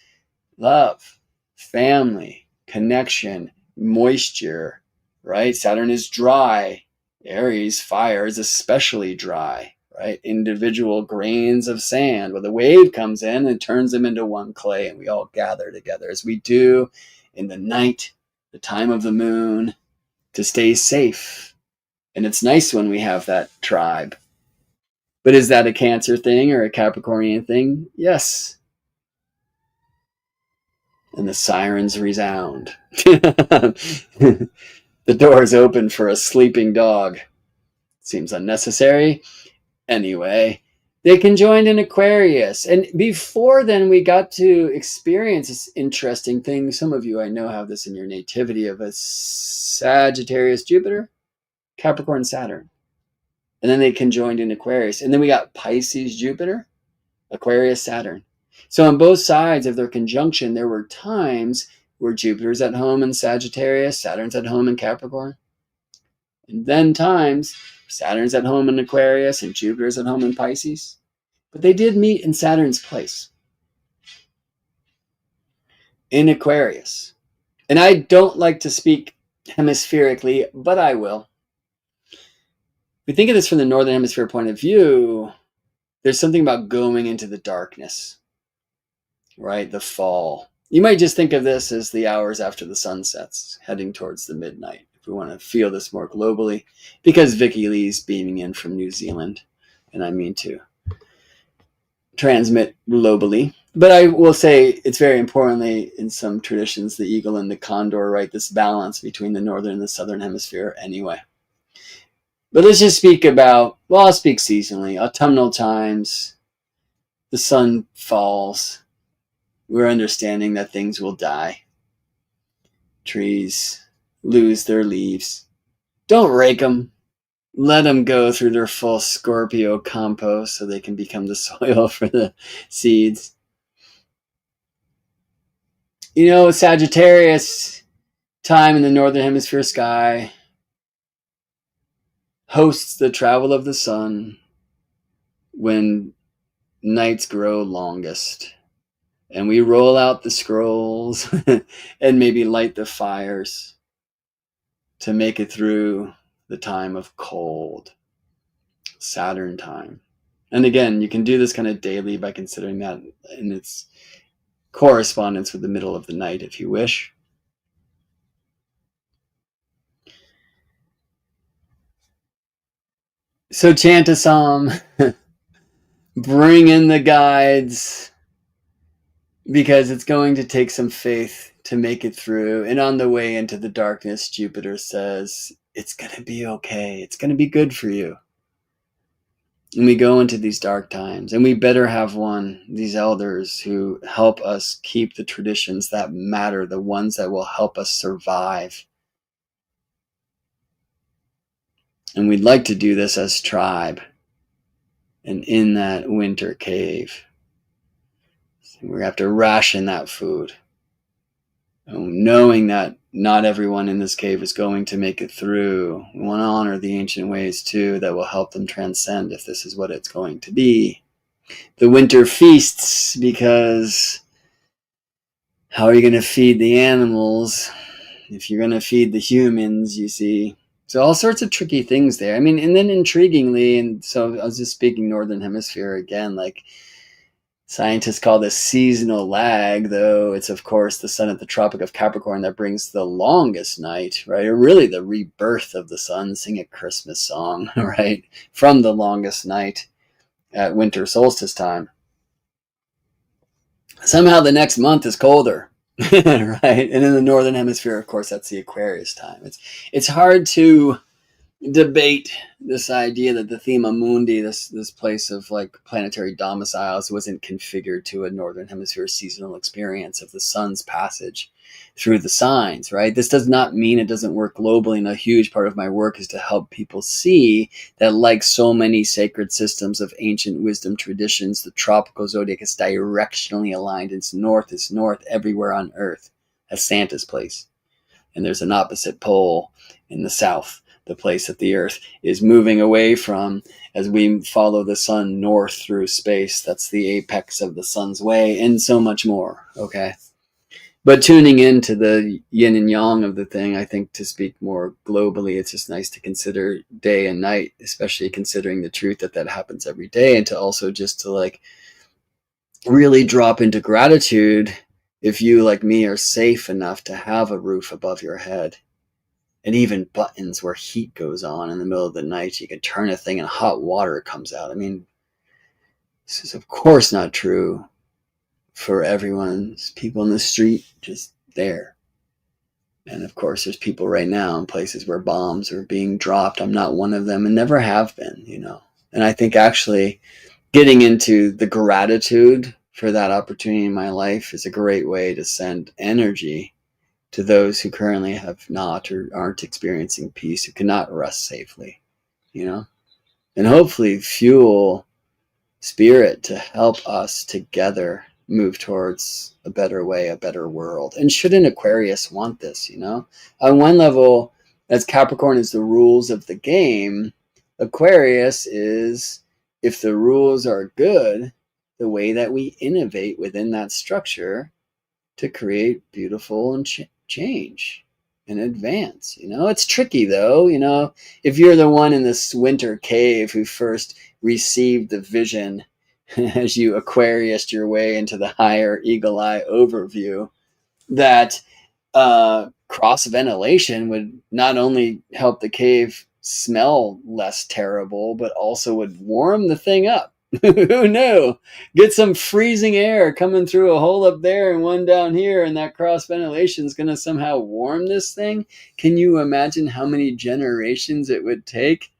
love, family, connection, moisture, right? Saturn is dry. Aries, fire, is especially dry, right? Individual grains of sand. Well, the wave comes in and turns them into one clay, and we all gather together as we do in the night, the time of the moon, to stay safe. And it's nice when we have that tribe. But is that a Cancer thing or a Capricornian thing? Yes. And the sirens resound. The door is open for a sleeping dog. Seems unnecessary. Anyway, they conjoined in Aquarius. And before then, we got to experience this interesting thing. Some of you, I know, have this in your nativity of a Sagittarius Jupiter, Capricorn Saturn. And then they conjoined in Aquarius. And then we got Pisces Jupiter, Aquarius Saturn. So on both sides of their conjunction, there were times where Jupiter's at home in Sagittarius, Saturn's at home in Capricorn. And then times Saturn's at home in Aquarius and Jupiter's at home in Pisces. But they did meet in Saturn's place, in Aquarius. And I don't like to speak hemispherically, but I will. If we think of this from the Northern Hemisphere point of view, there's something about going into the darkness, right? The fall. You might just think of this as the hours after the sun sets, heading towards the midnight, if we want to feel this more globally, because Vicky Lee's beaming in from New Zealand, and I mean to transmit globally. But I will say it's very importantly, in some traditions, the eagle and the condor, right? This balance between the northern and the southern hemisphere anyway. But let's just speak about, well, I'll speak seasonally, autumnal times, the sun falls, we're understanding that things will die. Trees lose their leaves. Don't rake them. Let them go through their full Scorpio compost so they can become the soil for the seeds. You know, Sagittarius time in the northern hemisphere sky hosts the travel of the sun when nights grow longest. And we roll out the scrolls and maybe light the fires to make it through the time of cold, Saturn time. And again, you can do this kind of daily by considering that in its correspondence with the middle of the night, if you wish. So chant a psalm, bring in the guides, because it's going to take some faith to make it through. And on the way into the darkness, Jupiter says, it's going to be okay. It's going to be good for you. And we go into these dark times, and we better have these elders who help us keep the traditions that matter, the ones that will help us survive. And we'd like to do this as tribe and in that winter cave. We have to ration that food, knowing that not everyone in this cave is going to make it through. We want to honor the ancient ways too that will help them transcend if this is what it's going to be. The winter feasts, because how are you going to feed the animals if you're going to feed the humans, you see? So all sorts of tricky things there. I mean, and then intriguingly, and so I was just speaking Northern Hemisphere again, like scientists call this seasonal lag, though it's of course the sun at the Tropic of Capricorn that brings the longest night, right? Or really the rebirth of the sun. Sing a Christmas song, right? From the longest night at winter solstice time. Somehow the next month is colder, right? And in the Northern Hemisphere, of course, that's the Aquarius time. It's hard to debate this idea that the Thema Mundi, this place of like planetary domiciles, wasn't configured to a Northern Hemisphere seasonal experience of the sun's passage through the signs, right? This does not mean it doesn't work globally, and a huge part of my work is to help people see that, like so many sacred systems of ancient wisdom traditions, the tropical zodiac is directionally aligned. It's north everywhere on Earth, as Santa's place. And there's an opposite pole in the south, the place that the Earth is moving away from as we follow the sun north through space. That's the apex of the sun's way, and so much more, okay? But tuning into the yin and yang of the thing, I think to speak more globally, it's just nice to consider day and night, especially considering the truth that happens every day, and to also just to like really drop into gratitude if you, like me, are safe enough to have a roof above your head. And even buttons where heat goes on in the middle of the night. You can turn a thing and hot water comes out. I mean, this is of course not true for everyone. There's people in the street just there. And of course, there's people right now in places where bombs are being dropped. I'm not one of them and never have been, And I think actually getting into the gratitude for that opportunity in my life is a great way to send energy to those who currently have not or aren't experiencing peace, who cannot rest safely, and hopefully fuel spirit to help us together move towards a better way, a better world. And shouldn't Aquarius want this, On one level, as Capricorn is the rules of the game, Aquarius is, if the rules are good, the way that we innovate within that structure to create beautiful and change and advance. It's tricky though. If you're the one in this winter cave who first received the vision as you Aquariused your way into the higher eagle eye overview, that cross ventilation would not only help the cave smell less terrible, but also would warm the thing up. Who knew? Get some freezing air coming through a hole up there and one down here, and that cross ventilation is going to somehow warm this thing. Can you imagine how many generations it would take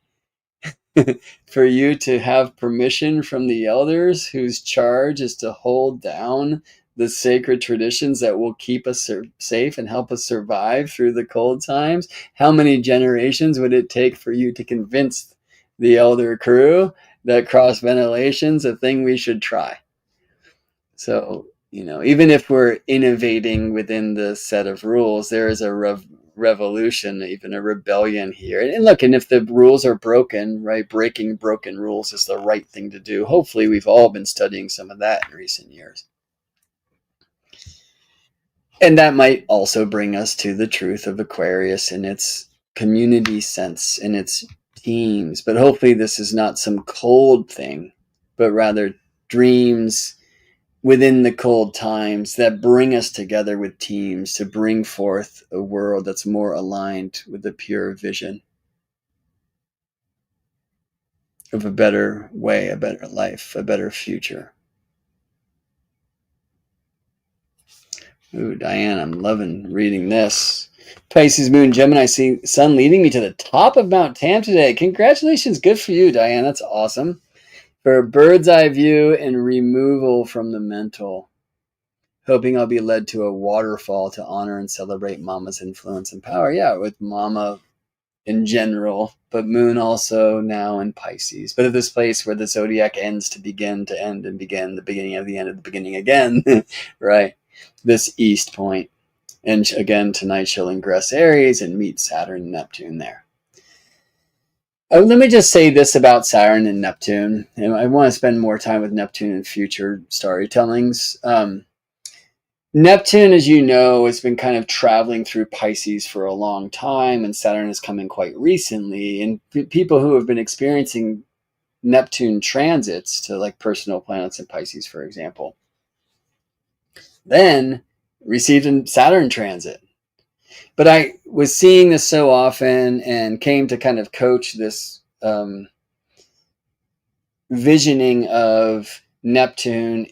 for you to have permission from the elders whose charge is to hold down the sacred traditions that will keep us safe and help us survive through the cold times? How many generations would it take for you to convince the elder crew that cross ventilation's a thing we should try? So, even if we're innovating within the set of rules, there is a revolution, even a rebellion here. And look, and if the rules are broken, right, breaking broken rules is the right thing to do. Hopefully we've all been studying some of that in recent years. And that might also bring us to the truth of Aquarius in its community sense, in its teams. But hopefully this is not some cold thing, but rather dreams within the cold times that bring us together with teams to bring forth a world that's more aligned with the pure vision of a better way, a better life, a better future. Ooh, Diane, I'm loving reading this. Pisces Moon Gemini Sun leading me to the top of Mount Tam today. Congratulations. Good for you, Diane. That's awesome. For a bird's eye view and removal from the mental. Hoping I'll be led to a waterfall to honor and celebrate Mama's influence and power. Yeah, with Mama in general, but Moon also now in Pisces. But at this place where the zodiac ends to begin, to end and begin, the beginning of the end of the beginning again, right? This east point. And again, tonight she'll ingress Aries and meet Saturn and Neptune there. Oh, let me just say this about Saturn and Neptune. And I want to spend more time with Neptune in future storytellings. Neptune, as you know, has been kind of traveling through Pisces for a long time, and Saturn is coming quite recently. And people who have been experiencing Neptune transits to like personal planets in Pisces, for example, then received a Saturn transit. But I was seeing this so often and came to kind of coach this visioning of Neptune.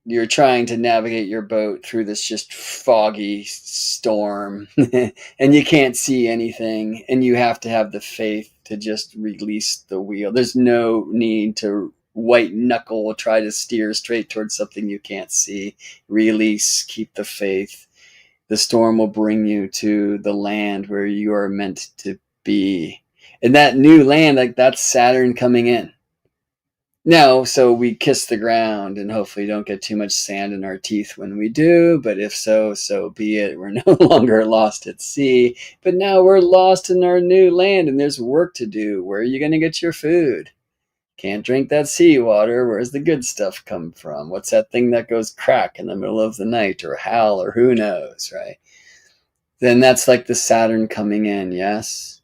You're trying to navigate your boat through this just foggy storm and you can't see anything, and you have to have the faith to just release the wheel. There's no need to white knuckle try to steer straight towards something you can't see. Release, keep the faith. The storm will bring you to the land where you are meant to be. And that new land, like that's Saturn coming in. No, so we kiss the ground and hopefully don't get too much sand in our teeth when we do. But if so, so be it. We're no longer lost at sea, but now we're lost in our new land and there's work to do. Where are you going to get your food? Can't drink that seawater. Where's the good stuff come from? What's that thing that goes crack in the middle of the night, or hell, or who knows, right? Then that's like the Saturn coming in, yes?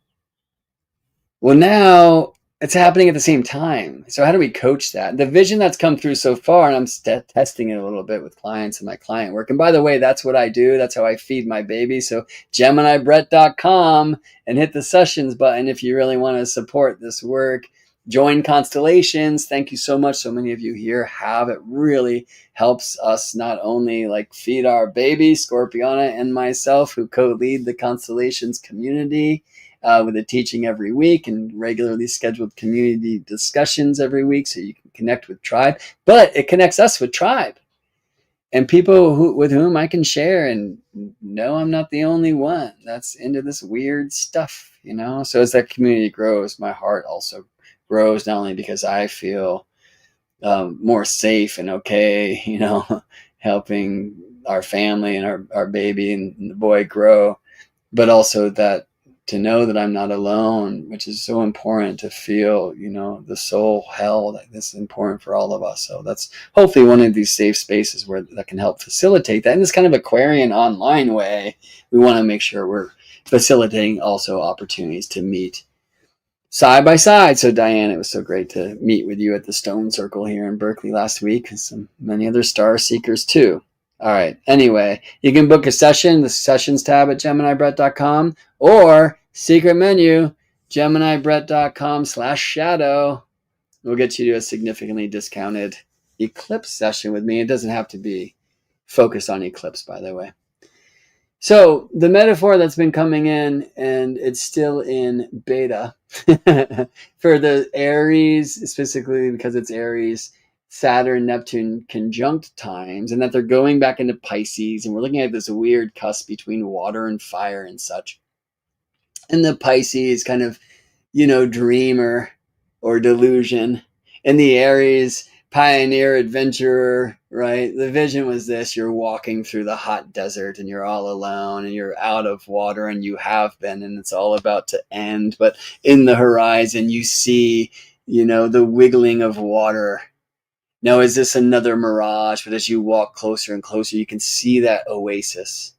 Well, now it's happening at the same time. So how do we coach that? The vision that's come through so far, and I'm testing it a little bit with clients and my client work. And by the way, that's what I do. That's how I feed my baby. So GeminiBrett.com and hit the sessions button if you really want to support this work. Join Constellations. Thank you so much. So many of you here have. It really helps us not only like feed our baby, Scorpiona, and myself, who co-lead the Constellations community, with a teaching every week and regularly scheduled community discussions every week so you can connect with tribe. But it connects us with tribe and people with whom I can share and know I'm not the only one that's into this weird stuff, you know? So as that community grows, my heart also grows, not only because I feel more safe and okay, you know, helping our family and our baby and the boy grow, but also that to know that I'm not alone, which is so important to feel, you know, the soul held. This is important for all of us. So that's hopefully one of these safe spaces where that can help facilitate that. In this kind of Aquarian online way, we want to make sure we're facilitating also opportunities to meet side by side. So Diane, it was so great to meet with you at the Stone Circle here in Berkeley last week, and some many other star seekers too. All right. Anyway, you can book a session, the sessions tab at GeminiBrett.com, or secret menu, GeminiBrett.com/shadow. We'll get you to a significantly discounted eclipse session with me. It doesn't have to be focused on eclipse, by the way. So the metaphor that's been coming in, and it's still in beta for the Aries, specifically because it's Aries, Saturn, Neptune conjunct times, and that they're going back into Pisces, and we're looking at this weird cusp between water and fire and such. And the Pisces kind of, you know, dreamer or delusion, and the Aries pioneer, adventurer, right? The vision was this: you're walking through the hot desert and you're all alone and you're out of water, and you have been, and it's all about to end. But in the horizon, you see, you know, the wiggling of water. Now, is this another mirage? But as you walk closer and closer, you can see that oasis.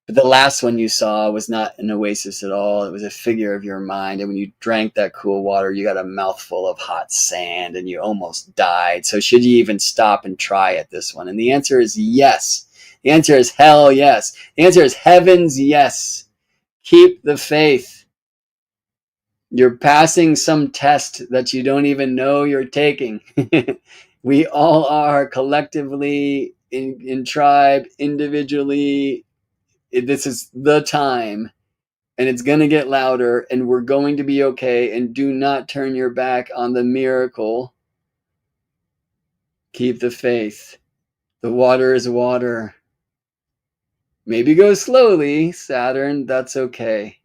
But the last one you saw was not an oasis at all. It was a figure of your mind. And when you drank that cool water, you got a mouthful of hot sand and you almost died. So should you even stop and try at this one? And the answer is yes. The answer is hell yes. The answer is heavens yes. Keep the faith. You're passing some test that you don't even know you're taking. We all are collectively in tribe, individually. This is the time, and it's going to get louder, and we're going to be okay. And do not turn your back on the miracle. Keep the faith. The water is water. Maybe go slowly, Saturn. That's okay.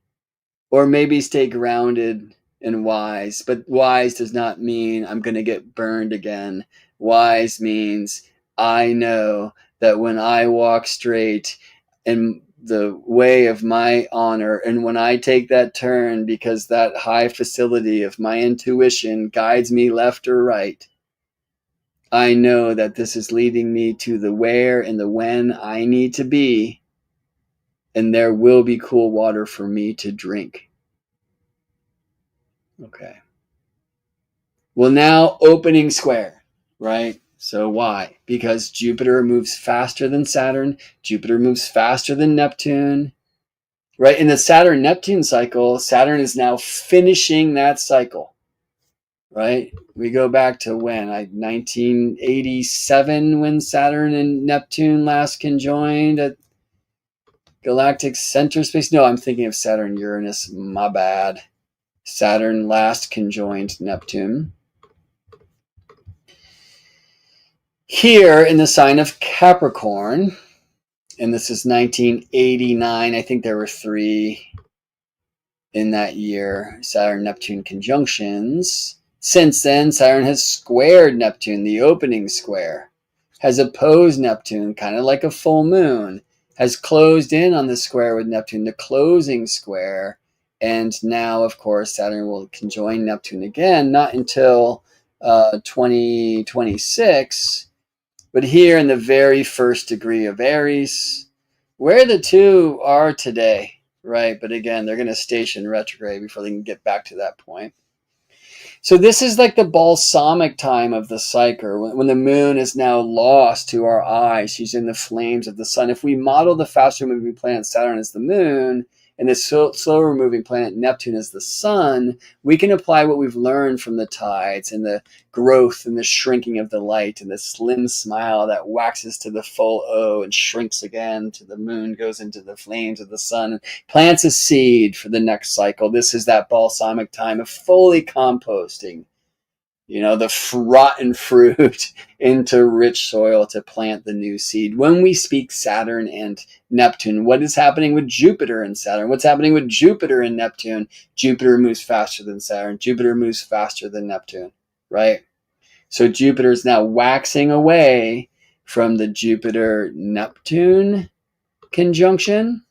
Or maybe stay grounded and wise. But wise does not mean I'm going to get burned again. Wise means I know that when I walk straight in the way of my honor, and when I take that turn because that high facility of my intuition guides me left or right, I know that this is leading me to the where and the when I need to be, and there will be cool water for me to drink. Okay. Well, now opening square, right? So why? Because Jupiter moves faster than Saturn. Jupiter moves faster than Neptune, right? In the Saturn-Neptune cycle, Saturn is now finishing that cycle, right? We go back to when? 1987 when Saturn and Neptune last conjoined at galactic center space. No, I'm thinking of Saturn-Uranus. My bad. Saturn last conjoined Neptune. Here in the sign of Capricorn, and this is 1989. I think there were 3 in that year, Saturn-Neptune conjunctions. Since then, Saturn has squared Neptune, the opening square, has opposed Neptune, kind of like a full moon, has closed in on the square with Neptune, the closing square, and now, of course, Saturn will conjoin Neptune again, not until 2026, but here in the very first degree of Aries, where the two are today, right? But again, they're going to station retrograde before they can get back to that point. So this is like the balsamic time of the cycle, when the moon is now lost to our eyes. She's in the flames of the sun. If we model the faster moving planet Saturn as the moon, and the slower moving planet Neptune as the sun, we can apply what we've learned from the tides and the growth and the shrinking of the light and the slim smile that waxes to the full O and shrinks again to the moon, goes into the flames of the sun, and plants a seed for the next cycle. This is that balsamic time of fully composting, the rotten fruit into rich soil to plant the new seed. When we speak Saturn and Neptune, what is happening with Jupiter and Saturn? What's happening with Jupiter and Neptune? Jupiter moves faster than Saturn. Jupiter moves faster than Neptune, right? So Jupiter is now waxing away from the Jupiter-Neptune conjunction,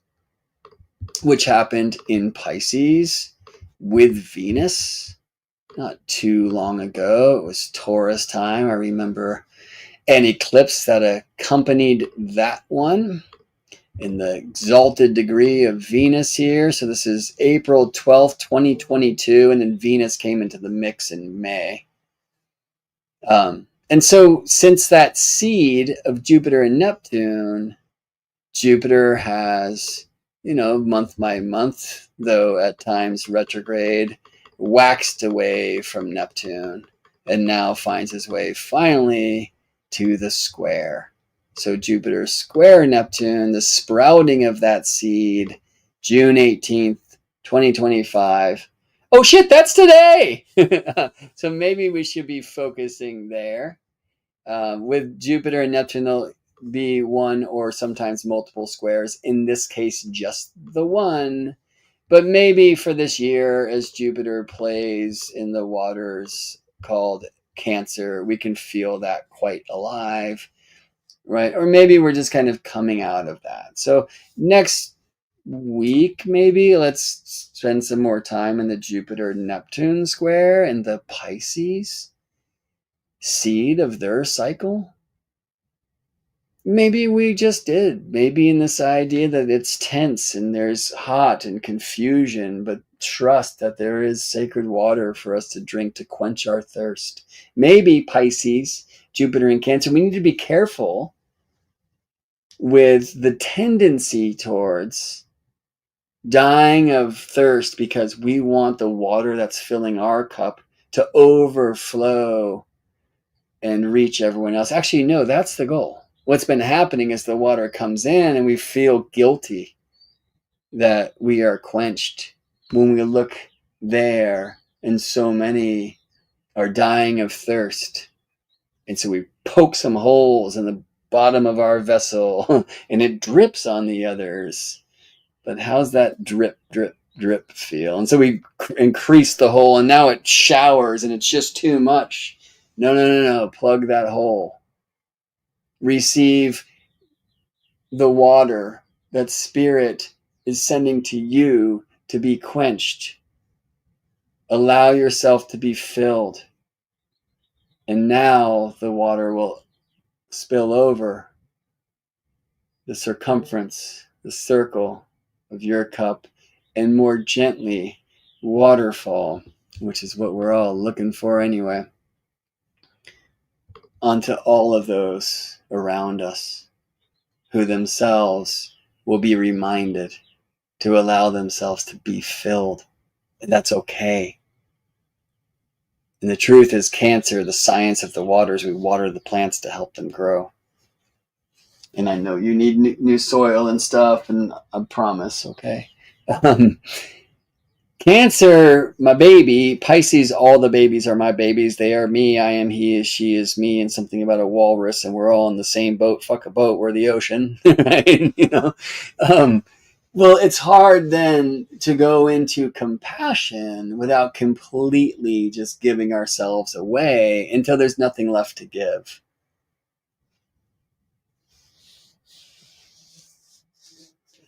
which happened in Pisces with Venus not too long ago. It was Taurus time. I remember an eclipse that accompanied that one in the exalted degree of Venus here. So this is April 12th, 2022, and then Venus came into the mix in May. And so since that seed of Jupiter and Neptune, Jupiter has, month by month, though at times retrograde, waxed away from Neptune and now finds his way finally to the square. So Jupiter square Neptune, the sprouting of that seed, June 18th, 2025. Oh shit, that's today! So maybe we should be focusing there. With Jupiter and Neptune, there'll be one or sometimes multiple squares. In this case, just the one. But maybe for this year, as Jupiter plays in the waters called Cancer, we can feel that quite alive, right? Or maybe we're just kind of coming out of that. So next week, maybe let's spend some more time in the Jupiter-Neptune square and the Pisces seed of their cycle. Maybe we just did. Maybe in this idea that it's tense and there's hot and confusion, but trust that there is sacred water for us to drink to quench our thirst. Maybe Pisces, Jupiter and Cancer, we need to be careful with the tendency towards dying of thirst because we want the water that's filling our cup to overflow and reach everyone else. Actually, no, that's the goal. what's been happening is the water comes in and we feel guilty that we are quenched when we look there and so many are dying of thirst. And so we poke some holes in the bottom of our vessel and it drips on the others. But how's that drip, drip, drip feel? And so we increase the hole and now it showers and it's just too much. No. Plug that hole. Receive the water that Spirit is sending to you to be quenched. Allow yourself to be filled. And now the water will spill over the circumference, the circle of your cup, and more gently waterfall, which is what we're all looking for anyway, onto all of those around us who themselves will be reminded to allow themselves to be filled. And that's okay. And the truth is, Cancer, the science of the waters, we water the plants to help them grow. And I know you need new soil and stuff, and I promise, okay? Cancer, my baby. Pisces, all the babies are my babies. They are me. I am he is she is me, and something about a walrus, and we're all in the same boat. Fuck a boat, we're the ocean. Right? Well, it's hard then to go into compassion without completely just giving ourselves away until there's nothing left to give.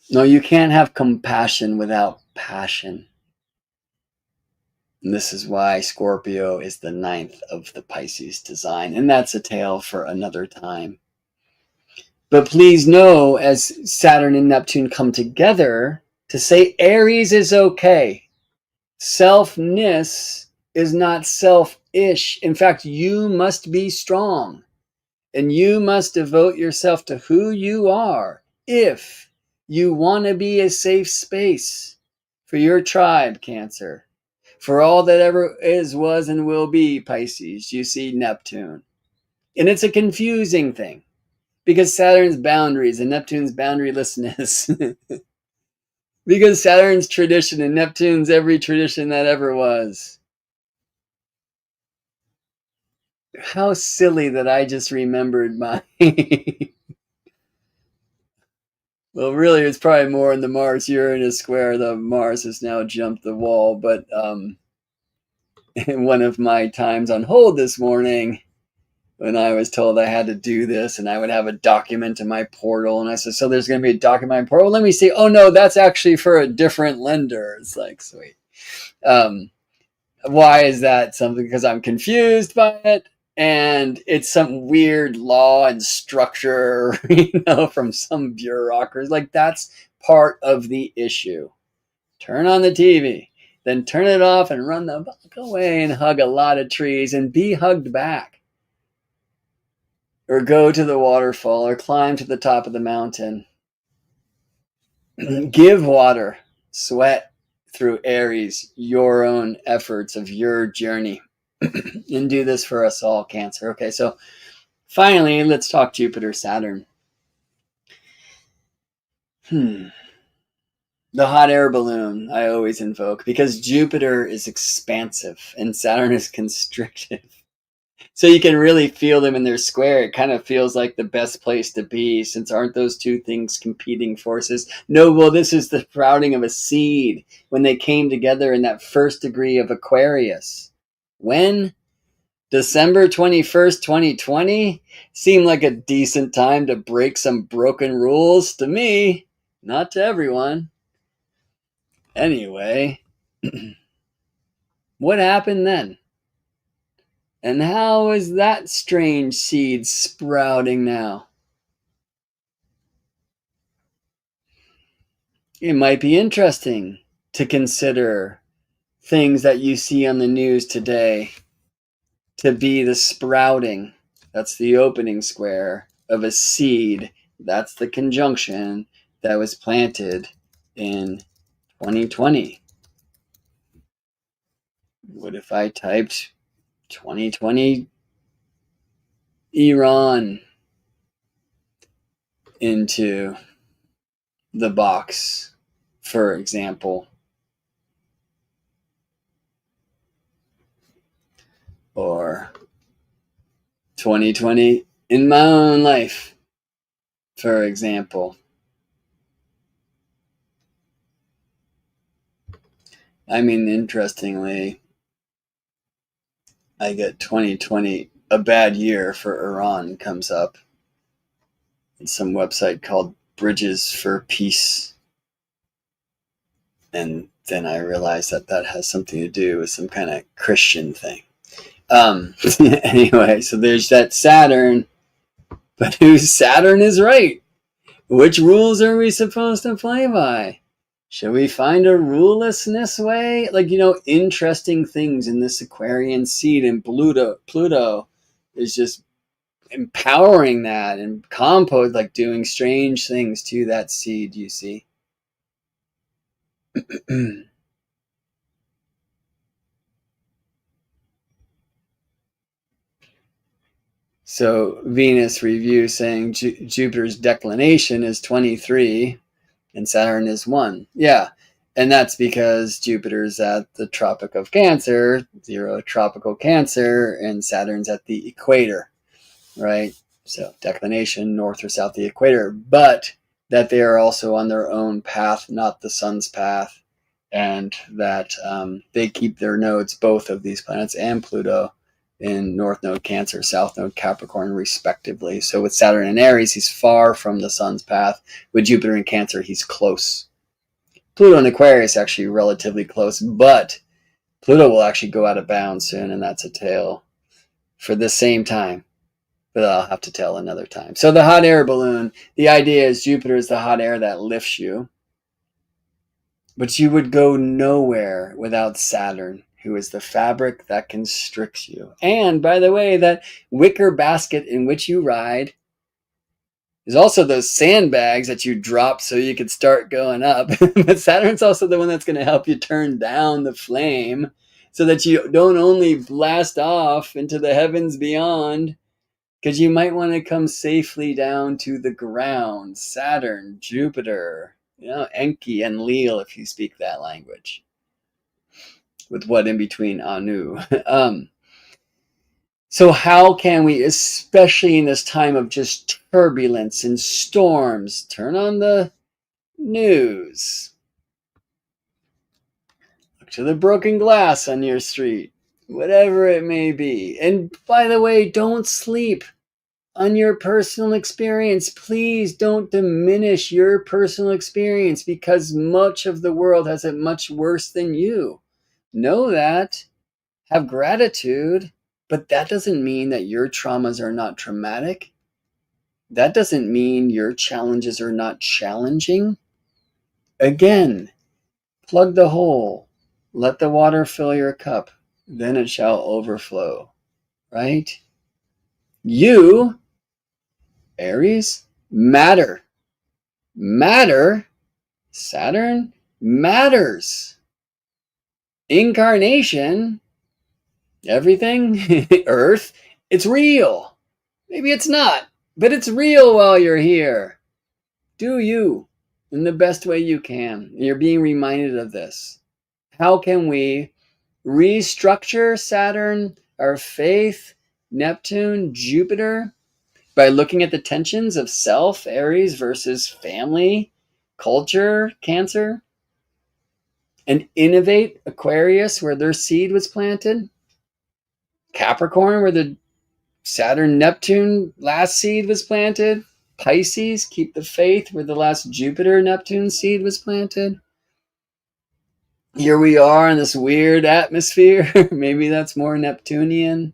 No, you can't have compassion without passion. And this is why Scorpio is the 9th of the Pisces design. And that's a tale for another time. But please know, as Saturn and Neptune come together, to say Aries is okay. Selfness is not selfish. In fact, you must be strong. And you must devote yourself to who you are if you want to be a safe space for your tribe, Cancer. For all that ever is, was, and will be, Pisces, you see Neptune. And it's a confusing thing because Saturn's boundaries and Neptune's boundarylessness. Because Saturn's tradition and Neptune's every tradition that ever was. How silly that I just remembered my... Well, really, it's probably more in the Mars-Uranus square. The Mars has now jumped the wall, but in one of my times on hold this morning, when I was told I had to do this and I would have a document in my portal, and I said, so there's going to be a document in my portal? Let me see. Oh, no, that's actually for a different lender. It's like, sweet. Why is that? Something because I'm confused by it, and it's some weird law and structure, from some bureaucracy. Like, that's part of the issue. Turn on the TV, then turn it off and run the fuck away and hug a lot of trees and be hugged back. Or go to the waterfall or climb to the top of the mountain. Give water, sweat through Aries, your own efforts of your journey. And do this for us all, Cancer. Okay, so finally, let's talk Jupiter, Saturn. The hot air balloon I always invoke because Jupiter is expansive and Saturn is constrictive. So you can really feel them in their square. It kind of feels like the best place to be, since aren't those two things competing forces? No, well, this is the sprouting of a seed when they came together in that first degree of Aquarius. When? December 21st, 2020? Seemed like a decent time to break some broken rules to me, not to everyone. Anyway, what happened then? And how is that strange seed sprouting now? It might be interesting to consider things that you see on the news today to be the sprouting. That's the opening square of a seed. That's the conjunction that was planted in 2020. What if I typed 2020 Iran? into the box, for example, or 2020 in my own life, for example. I mean, interestingly, I get 2020, a bad year for Iran, comes up in some website called Bridges for Peace. And then I realized that that has something to do with some kind of Christian thing. Anyway, so there's that Saturn, but whose Saturn is right? Which rules are we supposed to play by? Should we find a rulelessness way? Like, interesting things in this Aquarian seed, and Pluto is just empowering that, and compost, like doing strange things to that seed, you see. So Venus review saying Jupiter's declination is 23 and Saturn is 1. Yeah. And that's because Jupiter's at the Tropic of Cancer, 0 tropical Cancer, and Saturn's at the equator, right? So declination, north or south of the equator, but that they are also on their own path, not the sun's path, and that they keep their nodes, both of these planets and Pluto, in North Node Cancer, South Node Capricorn, respectively. So with Saturn in Aries, he's far from the sun's path. With Jupiter in Cancer, he's close. Pluto in Aquarius actually relatively close, but Pluto will actually go out of bounds soon, and that's a tale for the same time. But I'll have to tell another time. So the hot air balloon, the idea is Jupiter is the hot air that lifts you. But you would go nowhere without Saturn, who is the fabric that constricts you. And by the way, that wicker basket in which you ride is also those sandbags that you drop so you could start going up. But Saturn's also the one that's going to help you turn down the flame so that you don't only blast off into the heavens beyond, because you might want to come safely down to the ground. Saturn, Jupiter, Enki and Leal, if you speak that language. With what in between Anu. So how can we, especially in this time of just turbulence and storms, turn on the news? Look to the broken glass on your street, whatever it may be. And by the way, don't sleep on your personal experience. Please don't diminish your personal experience, because much of the world has it much worse than you. Know that. Have gratitude. But that doesn't mean that your traumas are not traumatic. That doesn't mean your challenges are not challenging. Again, plug the hole. Let the water fill your cup. Then it shall overflow. Right? You, Aries, matter. Matter. Saturn matters. Incarnation, everything, Earth, it's real. Maybe it's not, but it's real while you're here. Do you in the best way you can. You're being reminded of this. How can we restructure Saturn, our faith, Neptune, Jupiter, by looking at the tensions of self, Aries, versus family, culture, Cancer, and innovate, Aquarius, where their seed was planted, Capricorn, where the Saturn Neptune last seed was planted, Pisces, keep the faith, where the last Jupiter Neptune seed was planted. Here we are in this weird atmosphere. Maybe that's more Neptunian.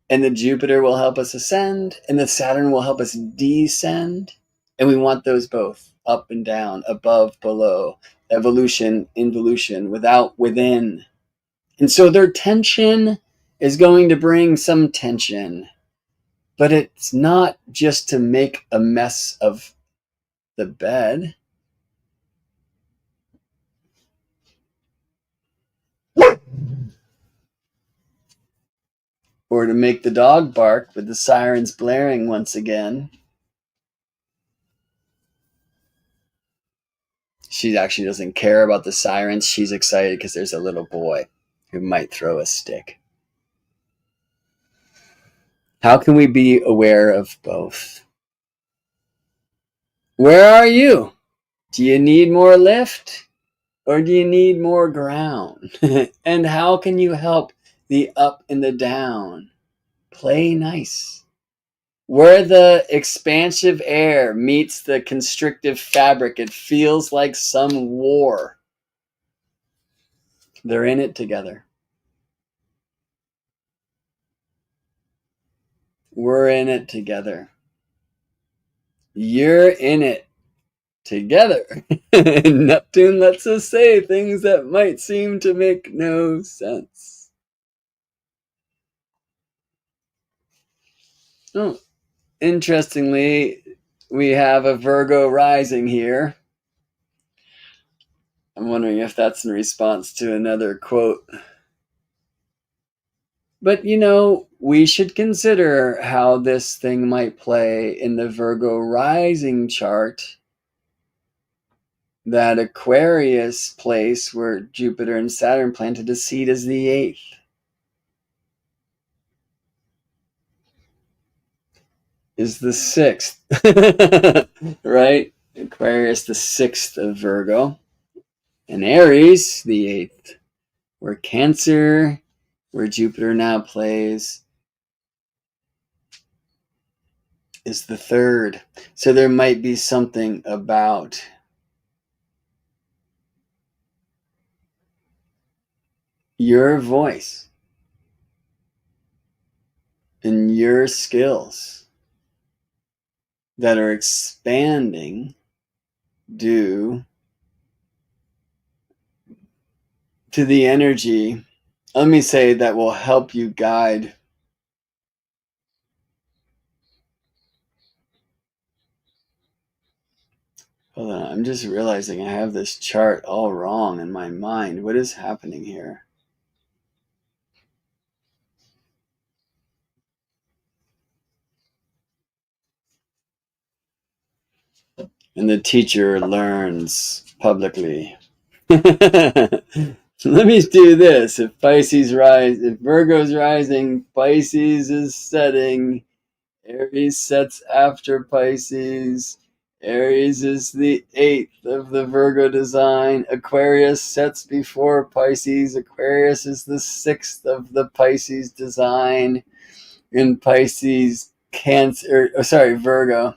And the Jupiter will help us ascend, and the Saturn will help us descend. And we want those both, up and down, above, below, evolution, involution, without, within. And so their tension is going to bring some tension. But it's not just to make a mess of the bed. Or to make the dog bark with the sirens blaring once again. She actually doesn't care about the sirens. She's excited because there's a little boy who might throw a stick. How can we be aware of both? Where are you? Do you need more lift or do you need more ground? And how can you help the up and the down? Play nice. Where the expansive air meets the constrictive fabric, it feels like some war. They're in it together. We're in it together. You're in it together. Neptune lets us say things that might seem to make no sense. Oh, interestingly, we have a Virgo rising here. I'm wondering if that's in response to another quote. But we should consider how this thing might play in the Virgo rising chart. That Aquarius place where Jupiter and Saturn planted a seed as the 8th. Is the 6th. Right? Aquarius, the 6th of Virgo. And Aries, the 8th. Where Cancer, where Jupiter now plays, is the 3rd. So there might be something about your voice and your skills that are expanding due to the energy, let me say, that will help you guide. Hold on, I'm just realizing I have this chart all wrong in my mind. What is happening here? And the teacher learns publicly. Let me do this. If Virgo's rising, Pisces is setting, Aries sets after Pisces, Aries is the 8th of the Virgo design, Aquarius sets before Pisces, Aquarius is the 6th of the Pisces design, in Pisces, Virgo.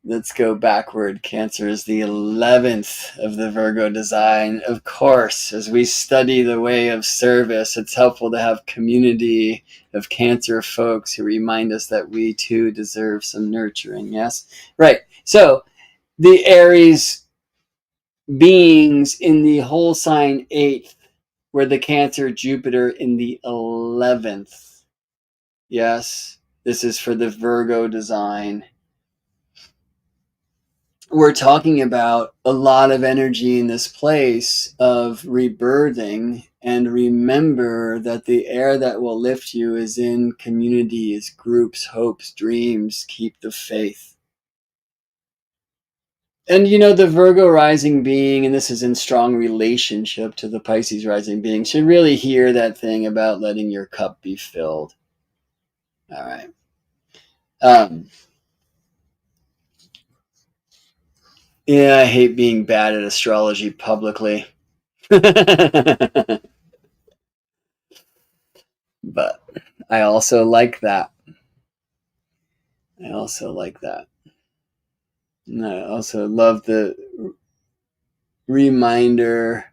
Let's go backward. Cancer is the 11th of the Virgo design. Of course, as we study the way of service, it's helpful to have community of Cancer folks who remind us that we too deserve some nurturing. Yes? Right. So the Aries beings in the whole sign 8th, where the Cancer Jupiter in the 11th. Yes? This is for the Virgo design. We're talking about a lot of energy in this place of rebirthing, and remember that the air that will lift you is in communities, groups, hopes, dreams. Keep the faith. And the Virgo rising being, and this is in strong relationship to the Pisces rising being, should really hear that thing about letting your cup be filled. All right. Yeah, I hate being bad at astrology publicly. But I also like that. And I also love the reminder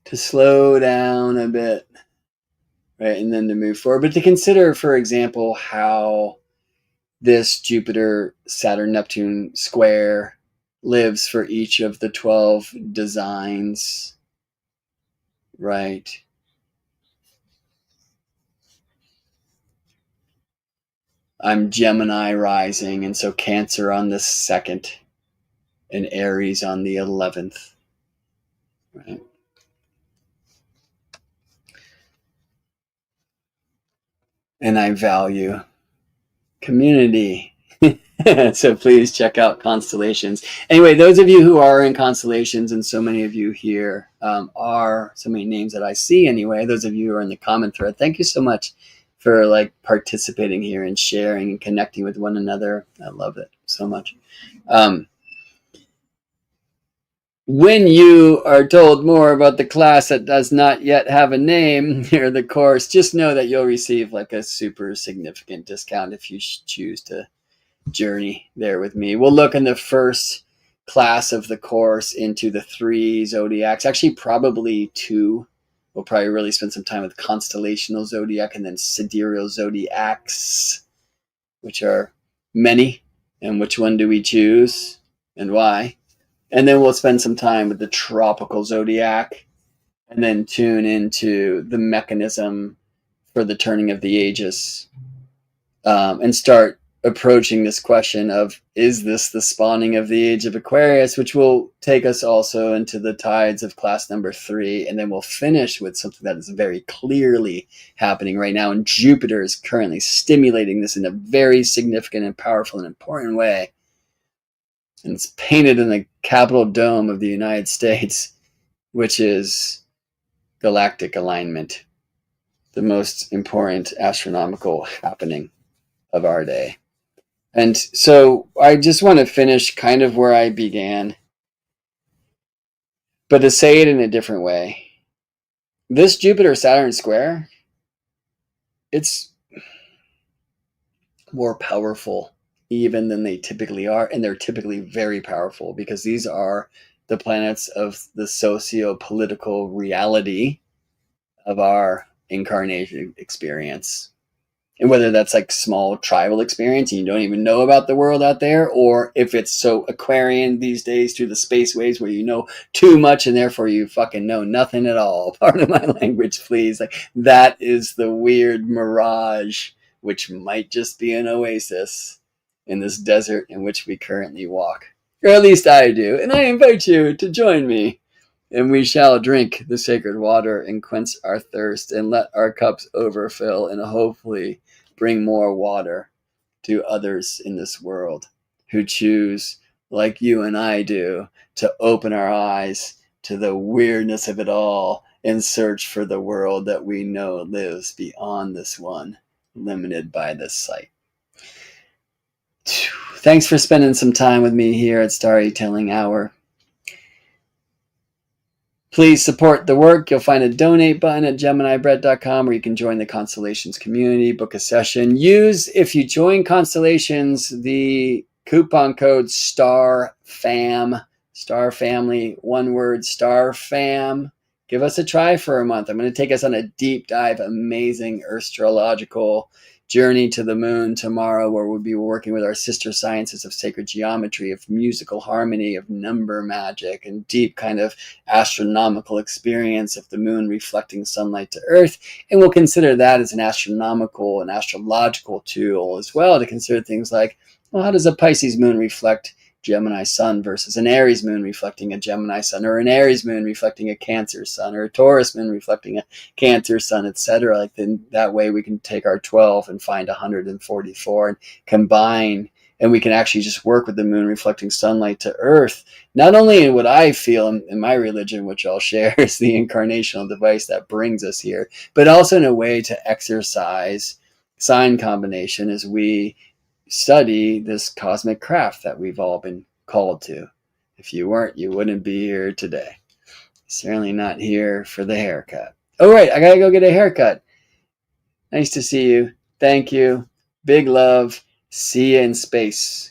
to slow down a bit, right? And then to move forward. But to consider, for example, how this Jupiter, Saturn, Neptune square lives for each of the 12 designs, right? I'm Gemini rising, and so Cancer on the 2nd and Aries on the 11th, right? And I value community. So please check out Constellations. Anyway, those of you who are in Constellations, and so many of you here are so many names that I see anyway. Those of you who are in the comment thread, thank you so much for like participating here and sharing and connecting with one another. I love it so much. When you are told more about the class that does not yet have a name near the course, just know that you'll receive like a super significant discount if you choose to journey there with me. We'll look in the first class of the course into the 3 zodiacs, actually probably 2. We'll probably really spend some time with constellational zodiac and then sidereal zodiacs, which are many, and which one do we choose and why. And then we'll spend some time with the tropical zodiac and then tune into the mechanism for the turning of the ages, and start approaching this question of, is this the spawning of the age of Aquarius, which will take us also into the tides of class number 3. And then we'll finish with something that is very clearly happening right now. And Jupiter is currently stimulating this in a very significant and powerful and important way. And it's painted in the Capitol Dome of the United States, which is galactic alignment, the most important astronomical happening of our day. And so I just want to finish kind of where I began, but to say it in a different way. This Jupiter-Saturn square, it's more powerful even than they typically are, and they're typically very powerful because these are the planets of the socio-political reality of our incarnation experience. And whether that's like small tribal experience and you don't even know about the world out there, or if it's so Aquarian these days through the space waves where you know too much and therefore you fucking know nothing at all. Pardon my language, please. Like, that is the weird mirage, which might just be an oasis in this desert in which we currently walk. Or at least I do. And I invite you to join me. And we shall drink the sacred water and quench our thirst and let our cups overfill and hopefully bring more water to others in this world who choose, like you and I do, to open our eyes to the weirdness of it all and search for the world that we know lives beyond this one, limited by this sight. Thanks for spending some time with me here at Storytelling Hour. Please support the work. You'll find a donate button at GeminiBread.com, where you can join the Constellations community, book a session. Use, if you join Constellations, the coupon code STARFAM, Star Family, one word, STARFAM. Give us a try for a month. I'm going to take us on a deep dive, amazing astrological journey to the moon tomorrow, where we'll be working with our sister sciences of sacred geometry, of musical harmony, of number magic, and deep kind of astronomical experience of the moon reflecting sunlight to Earth. And we'll consider that as an astronomical and astrological tool as well, to consider things like, well, how does a Pisces moon reflect Gemini sun versus an Aries moon reflecting a Gemini sun, or an Aries moon reflecting a Cancer sun, or a Taurus moon reflecting a Cancer sun, etc. Like, then that way we can take our 12 and find 144 and combine, and we can actually just work with the moon reflecting sunlight to Earth, not only in what I feel in my religion, which I'll share is the incarnational device that brings us here, but also in a way to exercise sign combination as we study this cosmic craft that we've all been called to. If you weren't, you wouldn't be here today. Certainly not here for the haircut. Oh, right, I gotta go get a haircut. Nice to see you. Thank you. Big love. See you in space.